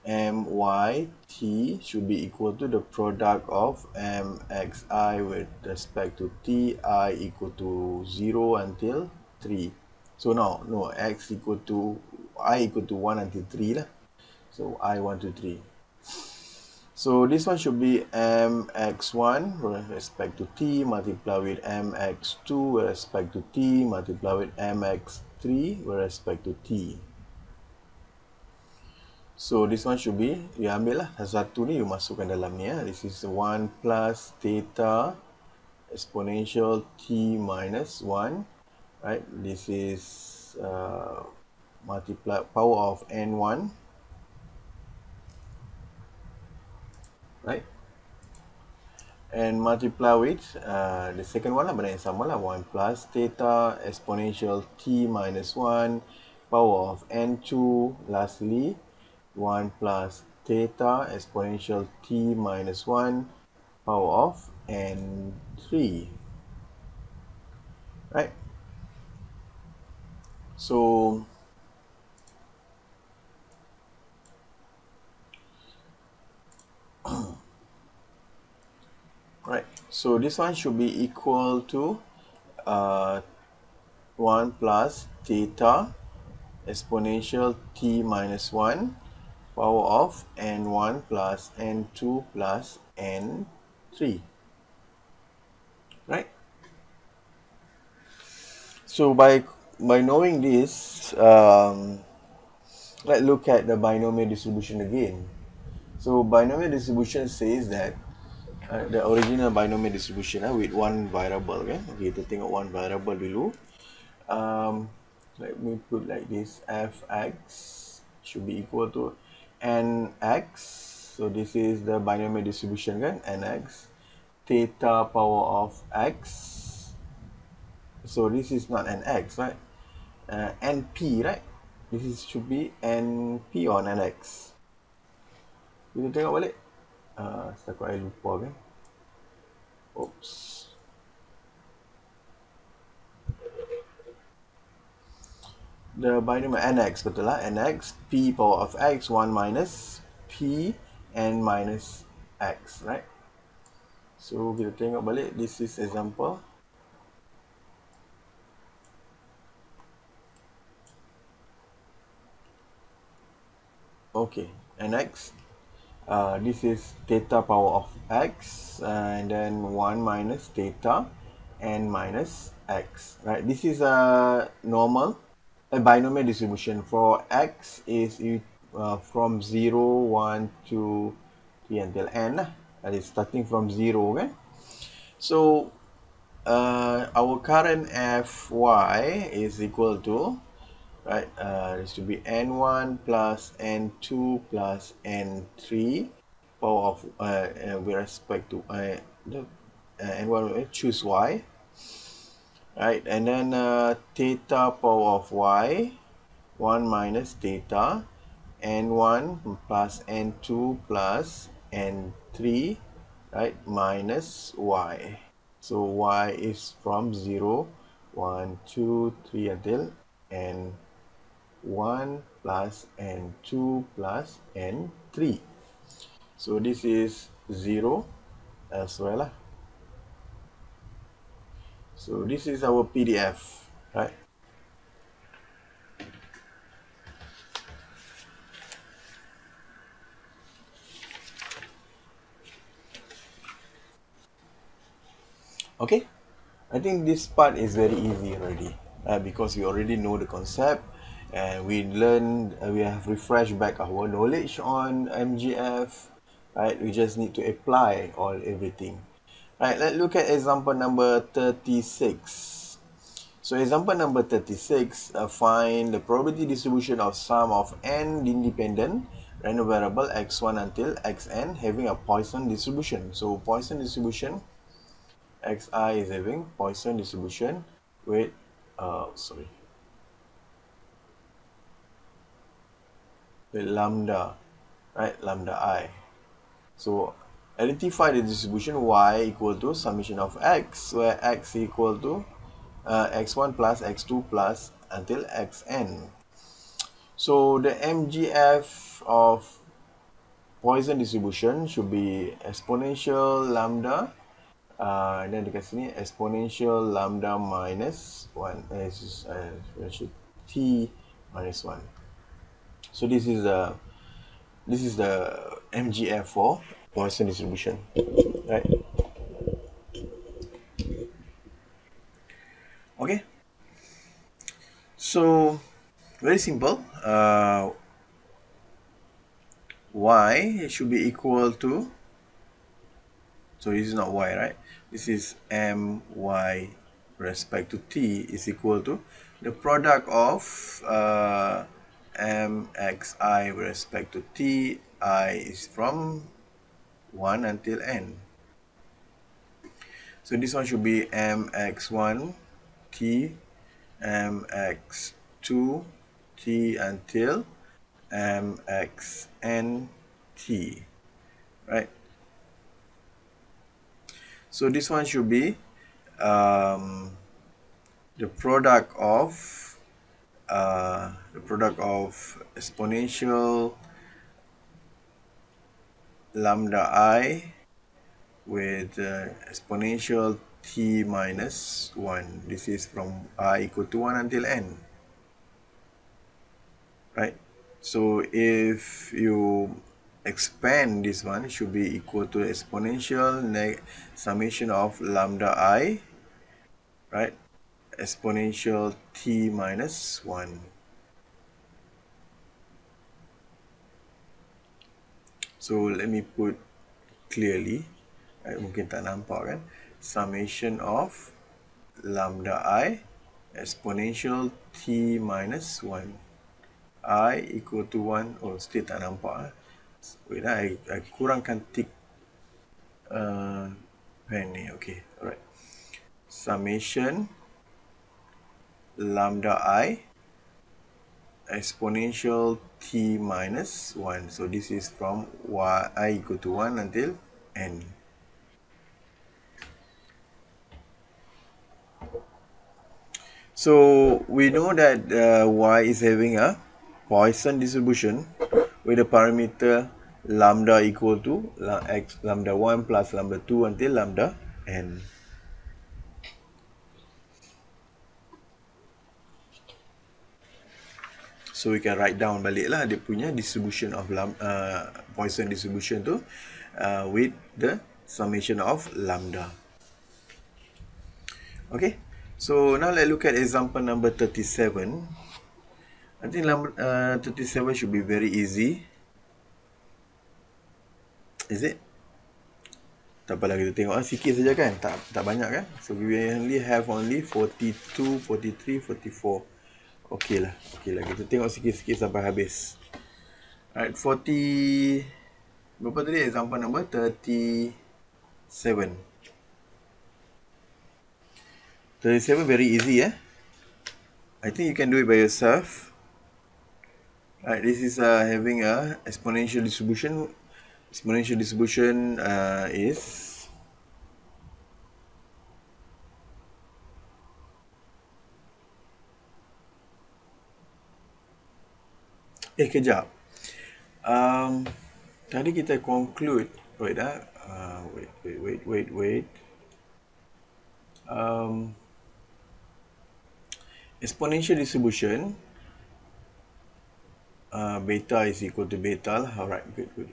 My t should be equal to the product of mxi with respect to t, I equal to 0 until 3. So now, no, x equal to, I equal to 1 until 3 lah. So I 1 to 3. So this one should be mx1 with respect to t multiplied with mx2 with respect to t multiplied with mx3 with respect to t. So this one should be, you ambil lah satu ni, you masukkan dalam ni ya. This is 1 plus theta exponential t minus 1, right? This is multiply power of n1, right? And multiply with the second one lah, benda yang sama lah, 1 plus theta exponential t minus 1 power of n2, lastly 1 plus theta exponential t minus 1 power of n3, right? So right, so this one should be equal to 1 plus theta exponential t minus 1 power of n1 plus n2 plus n3, right? So by knowing this, let's look at the binomial distribution again. So binomial distribution says that the original binomial distribution with one variable, kan? Okay, kita tengok one variable dulu. Let me put like this: fx should be equal to nx. So this is the binomial distribution, kan? Nx theta power of x. So this is not nx, right? Np, right? Should be np or nx. Kita tengok balik. Setakat saya lupa, kan? Oops. The binomial nx, betul lah. Nx p power of x 1 minus p n minus x, right? So kita tengok balik. This is example. Okay, nx. This is theta power of x and then 1 minus theta n minus x, right? This is a binomial distribution. For x is from 0, 1, 2, 3 until n. That is starting from 0, kan? So our current fy is equal to, right, this to be n1 plus n2 plus n3 power of with respect to the n1, choose y, right, and then theta power of y 1 minus theta n1 plus n2 plus n3, right, minus y. So y is from 0, 1, 2, 3 until n1 plus n2 plus n3. So this is 0 as well lah. So this is our PDF, right? Okay, I think this part is very easy already because we already know the concept and we have refreshed back our knowledge on MGF, right? We just need to apply everything. Right, let's look at example number 36. So example number 36, find the probability distribution of sum of n independent random variable x1 until xn having a Poisson distribution. So Poisson distribution, xi is having Poisson distribution with with lambda, right? Lambda I. So identify the distribution y equal to summation of x, where x equal to x1 plus x2 plus until xn. So the MGF of Poisson distribution should be exponential lambda, and then dekat sini exponential lambda minus 1, t minus 1. So this is the MGF for Poisson distribution, right? Okay, so very simple. Y should be equal to, so this is not y, right? This is my respect to t is equal to the product of mxi with respect to t. I is from 1 until n. So this one should be mx1 t, mx2 t until mxn t, right? So this one should be the product of exponential lambda I with exponential t minus 1. This is from I equal to 1 until n, right? So if you expand this one, it should be equal to exponential summation of lambda I, right? Exponential t minus 1. So let me put clearly, right? Mungkin tak nampak kan? Summation of lambda I exponential t minus 1. I equal to 1. Oh, still tak nampak. Wait, I kurangkan tick pen ni. Okay, alright. Summation lambda I exponential t minus 1. So this is from I equal to 1 until n. So we know that y is having a Poisson distribution with the parameter lambda equal to lambda 1 plus lambda 2 until lambda n. So we can write down balik lah dia punya distribution of Poisson distribution tu with the summation of lambda. Okay, so now let's look at example number 37. I think 37 should be very easy. Is it? Tak apalah, kita tengok sikit saja kan, tak banyak kan. So we only have 42, 43, 44. Okey lah, kita tengok sikit-sikit sampai habis. Alright, 40, berapa tadi example number 37. 37 very easy I think you can do it by yourself. Alright, this is having a exponential distribution. Exponential distribution is kejap. Tadi kita conclude. Wait. Exponential distribution. Beta is equal to beta lah. Alright, good.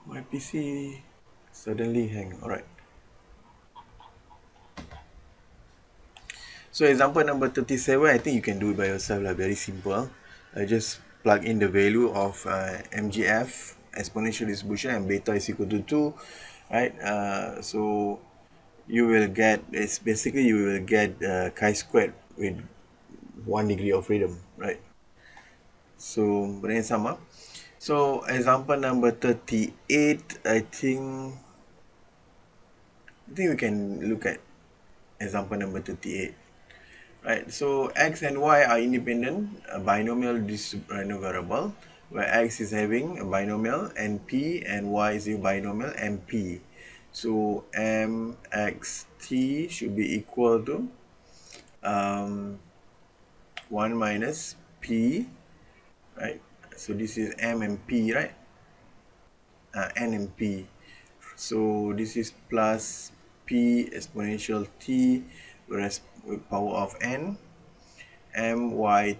My PC suddenly hang. Alright. So example number 37, I think you can do it by yourself lah. Very simple. Just plug in the value of MGF, exponential distribution, and beta is equal to 2. Right? So you will get, it's basically you will get chi-squared with 1 degree of freedom. Right? So benda yang sama. So example number 38, I think we can look at example number 38. Right, so x and y are independent binomial variable, where x is having a binomial np and y is a binomial mp. So mxt should be equal to 1 minus p, right? So this is m and p, right? N and p. So this is plus p exponential t with power of n. myt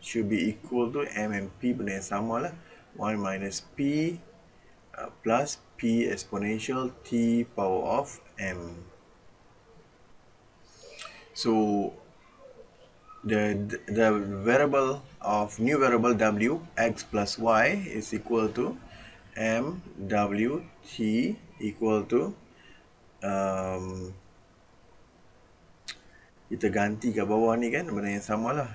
should be equal to m and p, benda yang sama lah. 1 minus p plus p exponential t power of m. So the variable of new variable w, x plus y, is equal to m w t equal to kita ganti kat bawah ni kan, benda yang sama lah.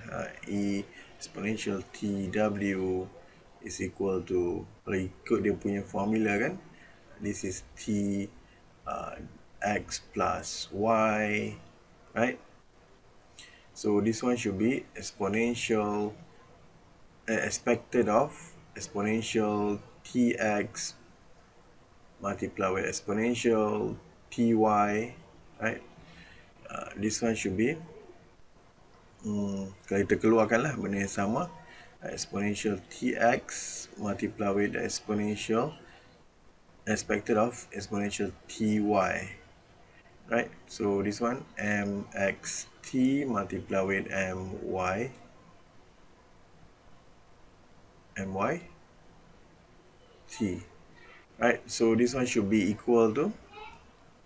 E exponential tw is equal to, kalau ikut dia punya formula kan, this is t x plus y, right? So this one should be exponential expected of exponential tx multiplied with exponential ty, right? This one should be kalau kita keluarkan lah benda yang sama, exponential tx multiplied with the exponential expected of exponential ty, right? So this one mxt multiplied with my t, right? So this one should be equal to,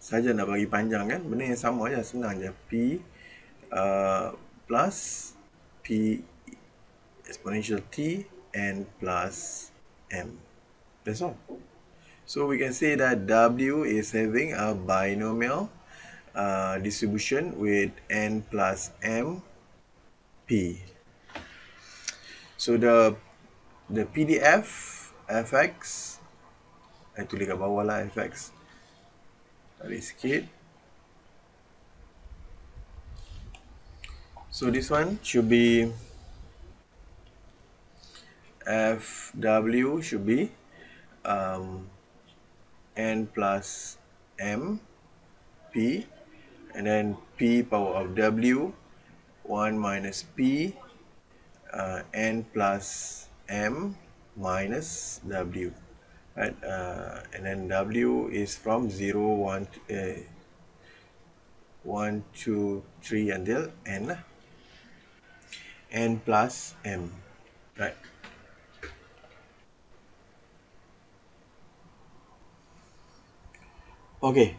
saja nak bagi panjang kan, benda yang sama je, senang je, p plus p exponential t and plus m. That's all. So we can say that W is having a binomial distribution with n plus m p. So the PDF fx, saya tulis kat bawah lah fx, tarik sikit. So this one should be fw should be n plus m p, and then p power of w 1 minus p n plus m minus w, right? And then w is from 0, 1, 1, 2, 3 until n lah. N plus m, right? Okay.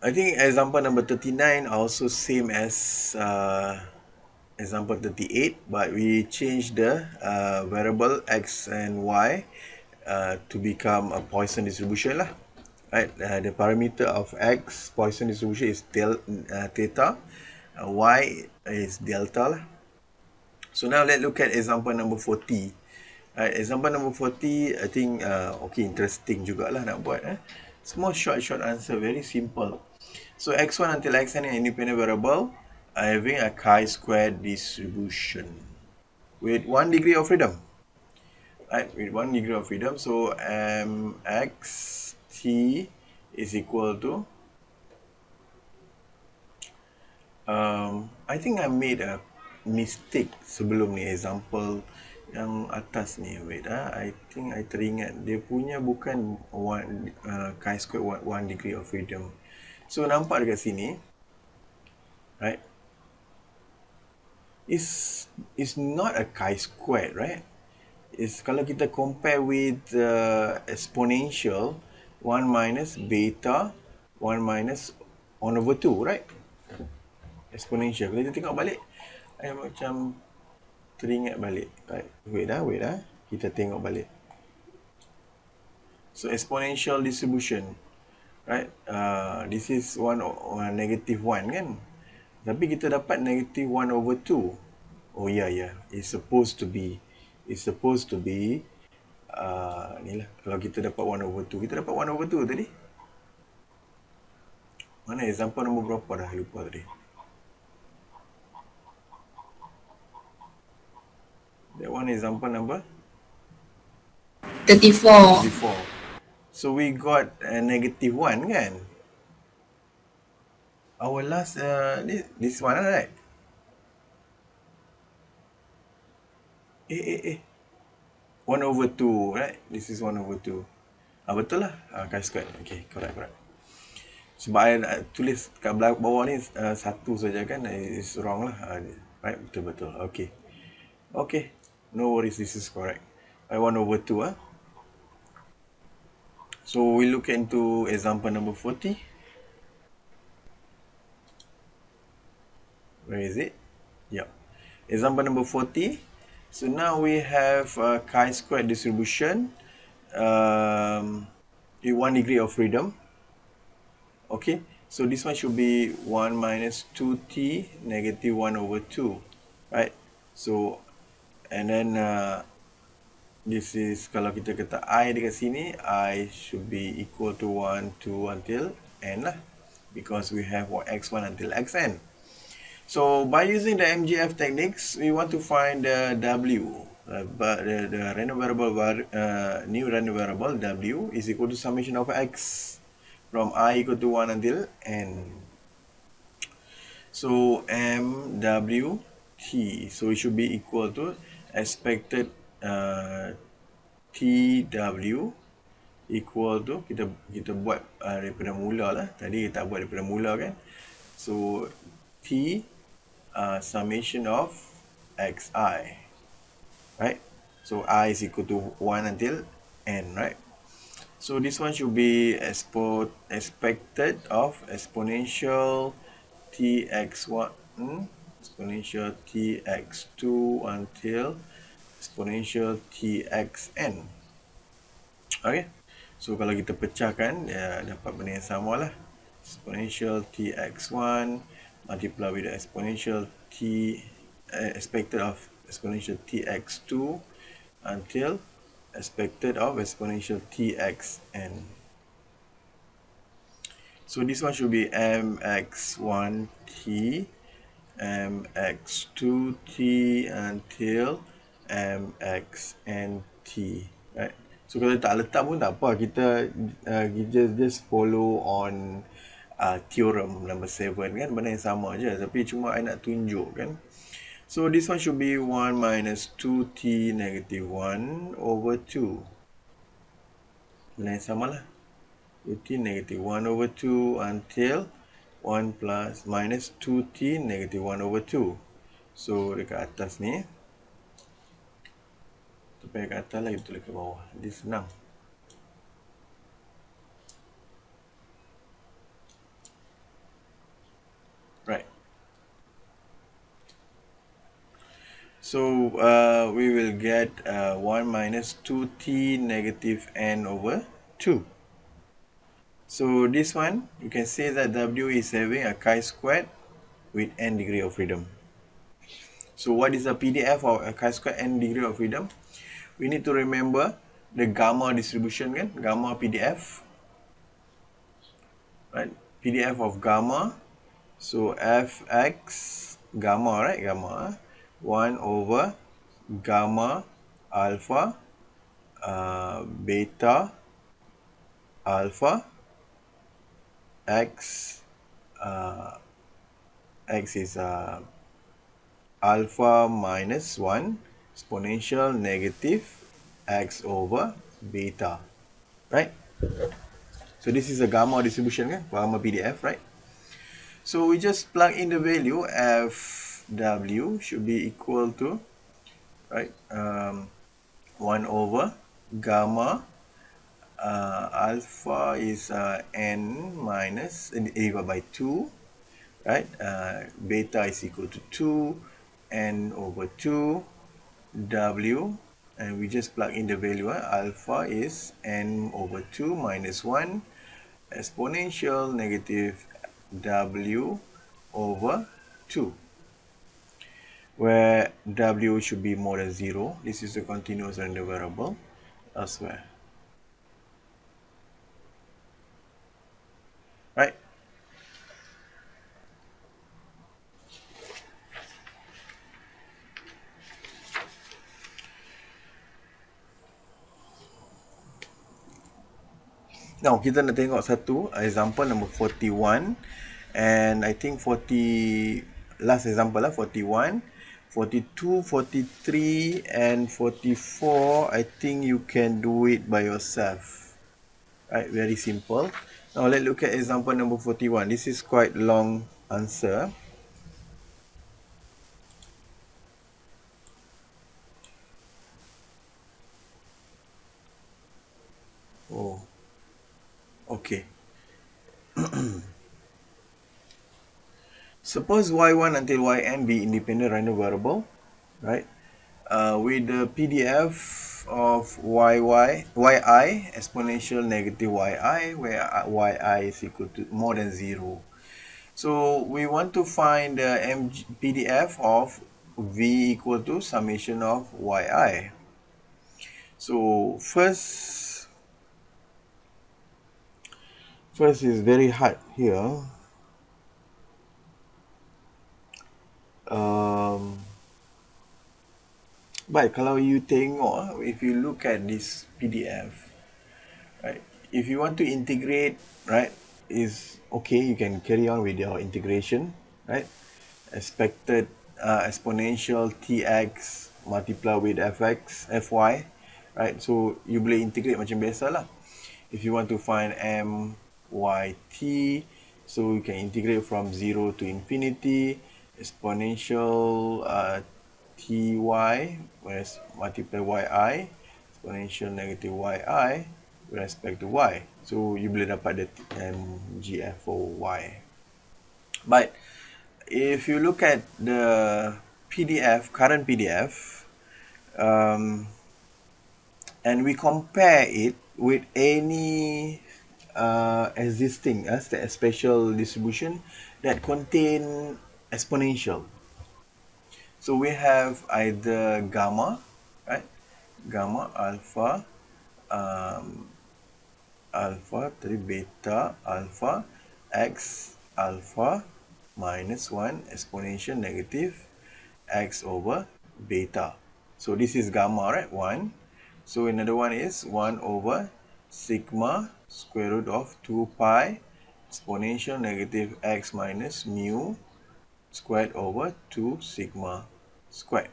I think example number 39 also same as example 38, but we change the variable x and y to become a Poisson distribution lah, right? The parameter of x Poisson distribution is theta, y is delta lah. So now let's look at example number 40. Right, example number 40, I think okay, interesting jugalah nak buat. Small short answer, very simple. So x1 until xn an independent variable having a chi-square distribution with 1 degree of freedom. Right, with 1 degree of freedom. So mxt is equal to I think I made a mistake sebelum ni, example yang atas ni. Wait, I think I teringat dia punya bukan chi-square 1 degree of freedom. So nampak dekat sini, right? It's not a chi-square, right? It's, kalau kita compare with exponential 1 minus beta 1 minus 1 over 2, right? Exponential. Kalau kita tengok balik, I macam teringat balik. Right. Wait lah. Kita tengok balik. So exponential distribution, right? This is negative 1 kan? Tapi kita dapat negative 1 over 2. Oh yeah. It's supposed to be ni lah. Kalau kita dapat 1 over 2. Kita dapat 1 over 2 tadi. Mana example nombor berapa dah? Lupa tadi. That one example number 34. So we got a negative 1 kan? Our last this one, right? 1 over 2, right? This is 1 over 2. Betul lah. Chi-square. Okay, correct. Sebab I tulis kat bawah ni satu saja kan? It's wrong lah. Right, betul. Okay. No worries, this is correct. 1 over 2. So we look into example number 40. Where is it? Yep. Example number 40. So now we have a chi-square distribution with 1 degree of freedom. Okay. So this one should be 1 minus 2t negative 1 over 2. Right. So and then this is, kalau kita kata I dekat sini, I should be equal to 1, 2 until n lah. Because we have x1 until xn. So by using the MGF techniques, we want to find the W. But the random variable, new random variable W is equal to summation of x from I equal to 1 until n. So MWT, so it should be equal to expected TW equal to, kita buat daripada mula lah, tadi kita buat daripada mula kan. So T summation of xi, right? So I is equal to 1 until n, right? So this one should be expected of exponential tx1, exponential tx2 until exponential txn. Okay, so kalau kita pecahkan, dapat benda yang sama lah. Exponential tx1 multiply with the exponential expected of exponential tx2 until expected of exponential txn. So this one should be mx1t, mx2t until mxnt, right? So kalau tak letak pun tak apa, kita just follow on theorem number 7 kan, benda yang sama je, tapi cuma I nak tunjuk kan. So this one should be 1 minus 2t negative 1 over 2. Benda yang sama lah. 2t negative 1 over 2 until 1 plus minus 2t negative 1 over 2. So dekat atas ni, sampai kat atas lah, kita tulis ke bawah. Dia senang. Right. So we will get 1 minus 2t negative n over 2. So this one, you can say that W is having a chi-squared with n degree of freedom. So what is the PDF of a chi-squared n degree of freedom? We need to remember the gamma distribution kan, gamma PDF, right? PDF of gamma, so fx gamma, right? Gamma 1 over gamma alpha beta alpha x x is alpha minus 1 exponential negative x over beta, right? So this is a gamma distribution kan, gamma PDF, right? So we just plug in the value. Fw should be equal to, right, 1 over gamma alpha is n minus divided by 2, right? Beta is equal to 2 n over 2 w, and we just plug in the value. Alpha is n over 2 minus 1 exponential negative w over 2, where w should be more than 0. This is a continuous random variable elsewhere, right? Now kita nak tengok satu example number 41, and I think 40 last example lah, 41, 42, 43 and 44. I think you can do it by yourself, right? Very simple. Now let's look at example number 41. This is quite long answer. Oh, okay. Suppose y1 until yn be independent random variable, right? With the PDF of yi exponential negative yi, where yi is equal to more than 0. So we want to find the PDF of v equal to summation of yi. So first is very hard here. But kalau you tengok, if you look at this PDF, right, if you want to integrate, right, is okay, you can carry on with your integration, right? Expected exponential tx multiply with fx fy, right? So you boleh integrate macam biasa lah. If you want to find m y t, so you can integrate from 0 to infinity exponential ty, whereas multiply yi exponential negative yi with respect to y. So you boleh dapat the mgf for y. But if you look at the PDF, current PDF, and we compare it with any existing special distribution that contain exponential. So we have either gamma, right? Gamma, alpha, alpha, tadi beta, alpha, x, alpha, minus 1 exponential negative x over beta. So this is gamma, right? 1. So another one is 1 over sigma square root of 2 pi exponential negative x minus mu squared over 2 sigma squared.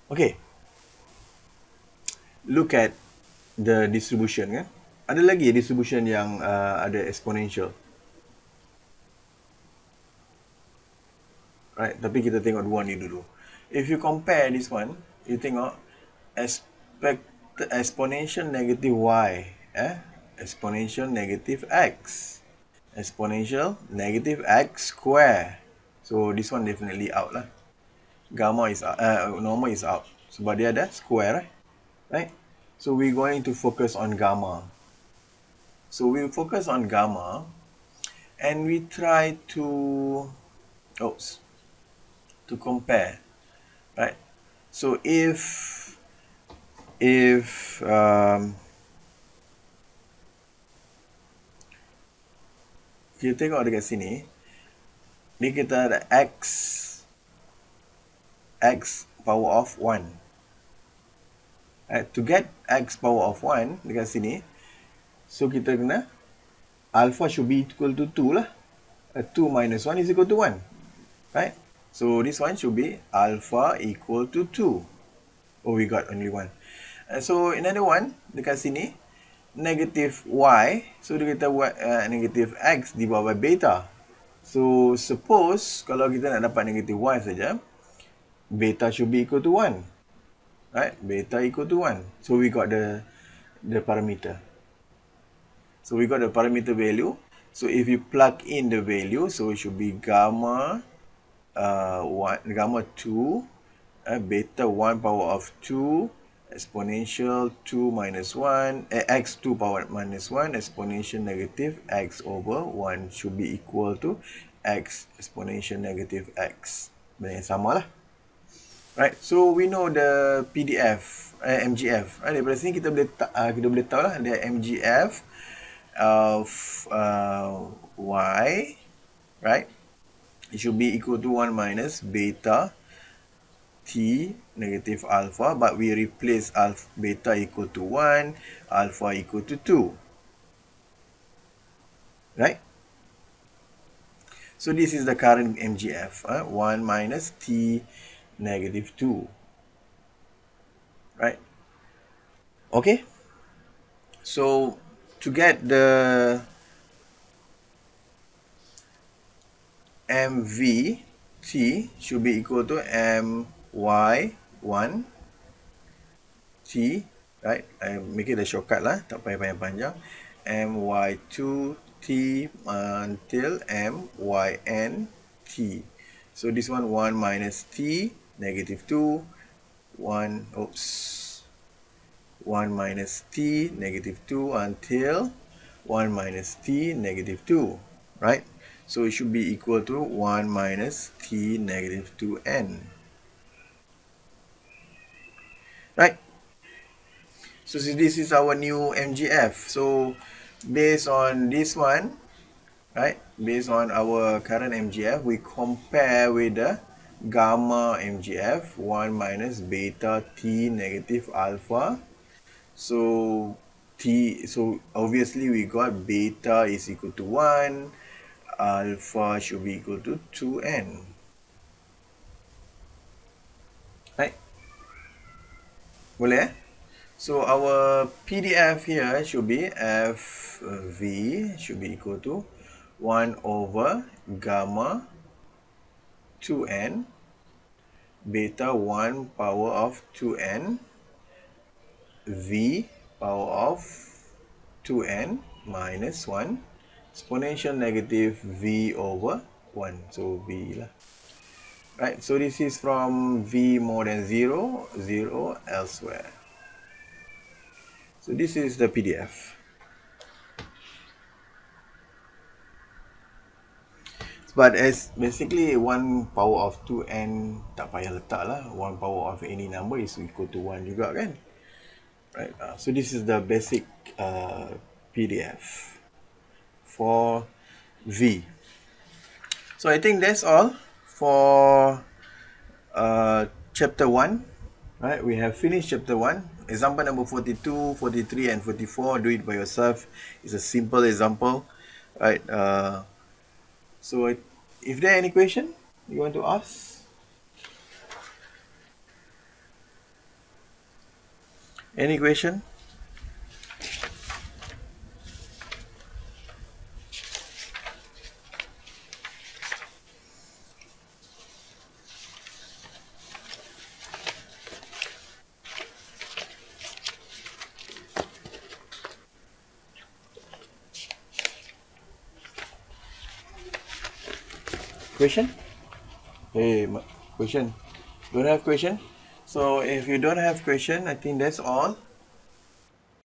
Okay. Look at the distribution, kan? Ada lagi distribution yang ada exponential. Right, tapi kita tengok dua ni dulu. If you compare this one, you tengok exponential negative y, exponential negative x, exponential negative x square. So this one definitely out lah. Gamma is normal is out sebab dia ada square, right? So we're going to focus on gamma. So we focus on gamma, and we try to compare, right? So if kita tengok dekat sini, ni kita ada x power of 1. Right? To get x power of 1 dekat sini, so kita kena alpha should be equal to 2 lah. 2 minus 1 is equal to 1, right? So this one should be alpha equal to 2. Oh, we got only 1. So another one dekat sini, negative y. So dia kata negative x divided by beta. So suppose kalau kita nak dapat negative y saja, beta should be equal to 1. Right? Beta equal to 1. So we got the parameter. So we got the parameter value. So if you plug in the value, so it should be gamma 2, beta 1 power of 2, exponential 2 minus 1, x 2 power minus 1, exponential negative x over 1 should be equal to x exponential negative x. Benda yang sama lah. Right, so we know the PDF, MGF. Right, daripada sini kita boleh tahu lah the MGF of y, right? It should be equal to 1 minus beta t negative alpha, but we replace beta equal to 1, alpha equal to 2. Right? So this is the current MGF, 1 minus t negative 2. Right? Okay? So to get the MVT should be equal to MY1 T, right? I make it a shortcut lah, tak payah panjang-panjang. MY2 T until MYN T. So this one 1 minus T negative 2, 1 minus T negative 2 until 1 minus T negative 2, right? So it should be equal to 1 minus T negative 2n. Right? So this is our new MGF. So based on this one, right? Based on our current MGF, we compare with the gamma MGF 1 minus beta T negative alpha. So obviously we got beta is equal to 1, alpha should be equal to 2n. Right? Boleh? So our PDF here should be FV should be equal to 1 over gamma 2n beta 1 power of 2n v power of 2n minus 1 exponential negative v over 1. So v lah. Right, so this is from v more than 0, 0 elsewhere. So this is the PDF. But as basically 1 power of 2n tak payah letak lah. 1 power of any number is equal to 1 juga kan. Right. So this is the basic PDF for V. So I think that's all for chapter 1. Right, we have finished chapter 1. Example number 42, 43 and 44, do it by yourself. It's a simple example. Right. So if there are any question you want to ask? Any question? Question? Hey, question. Don't have question? So if you don't have question, I think that's all.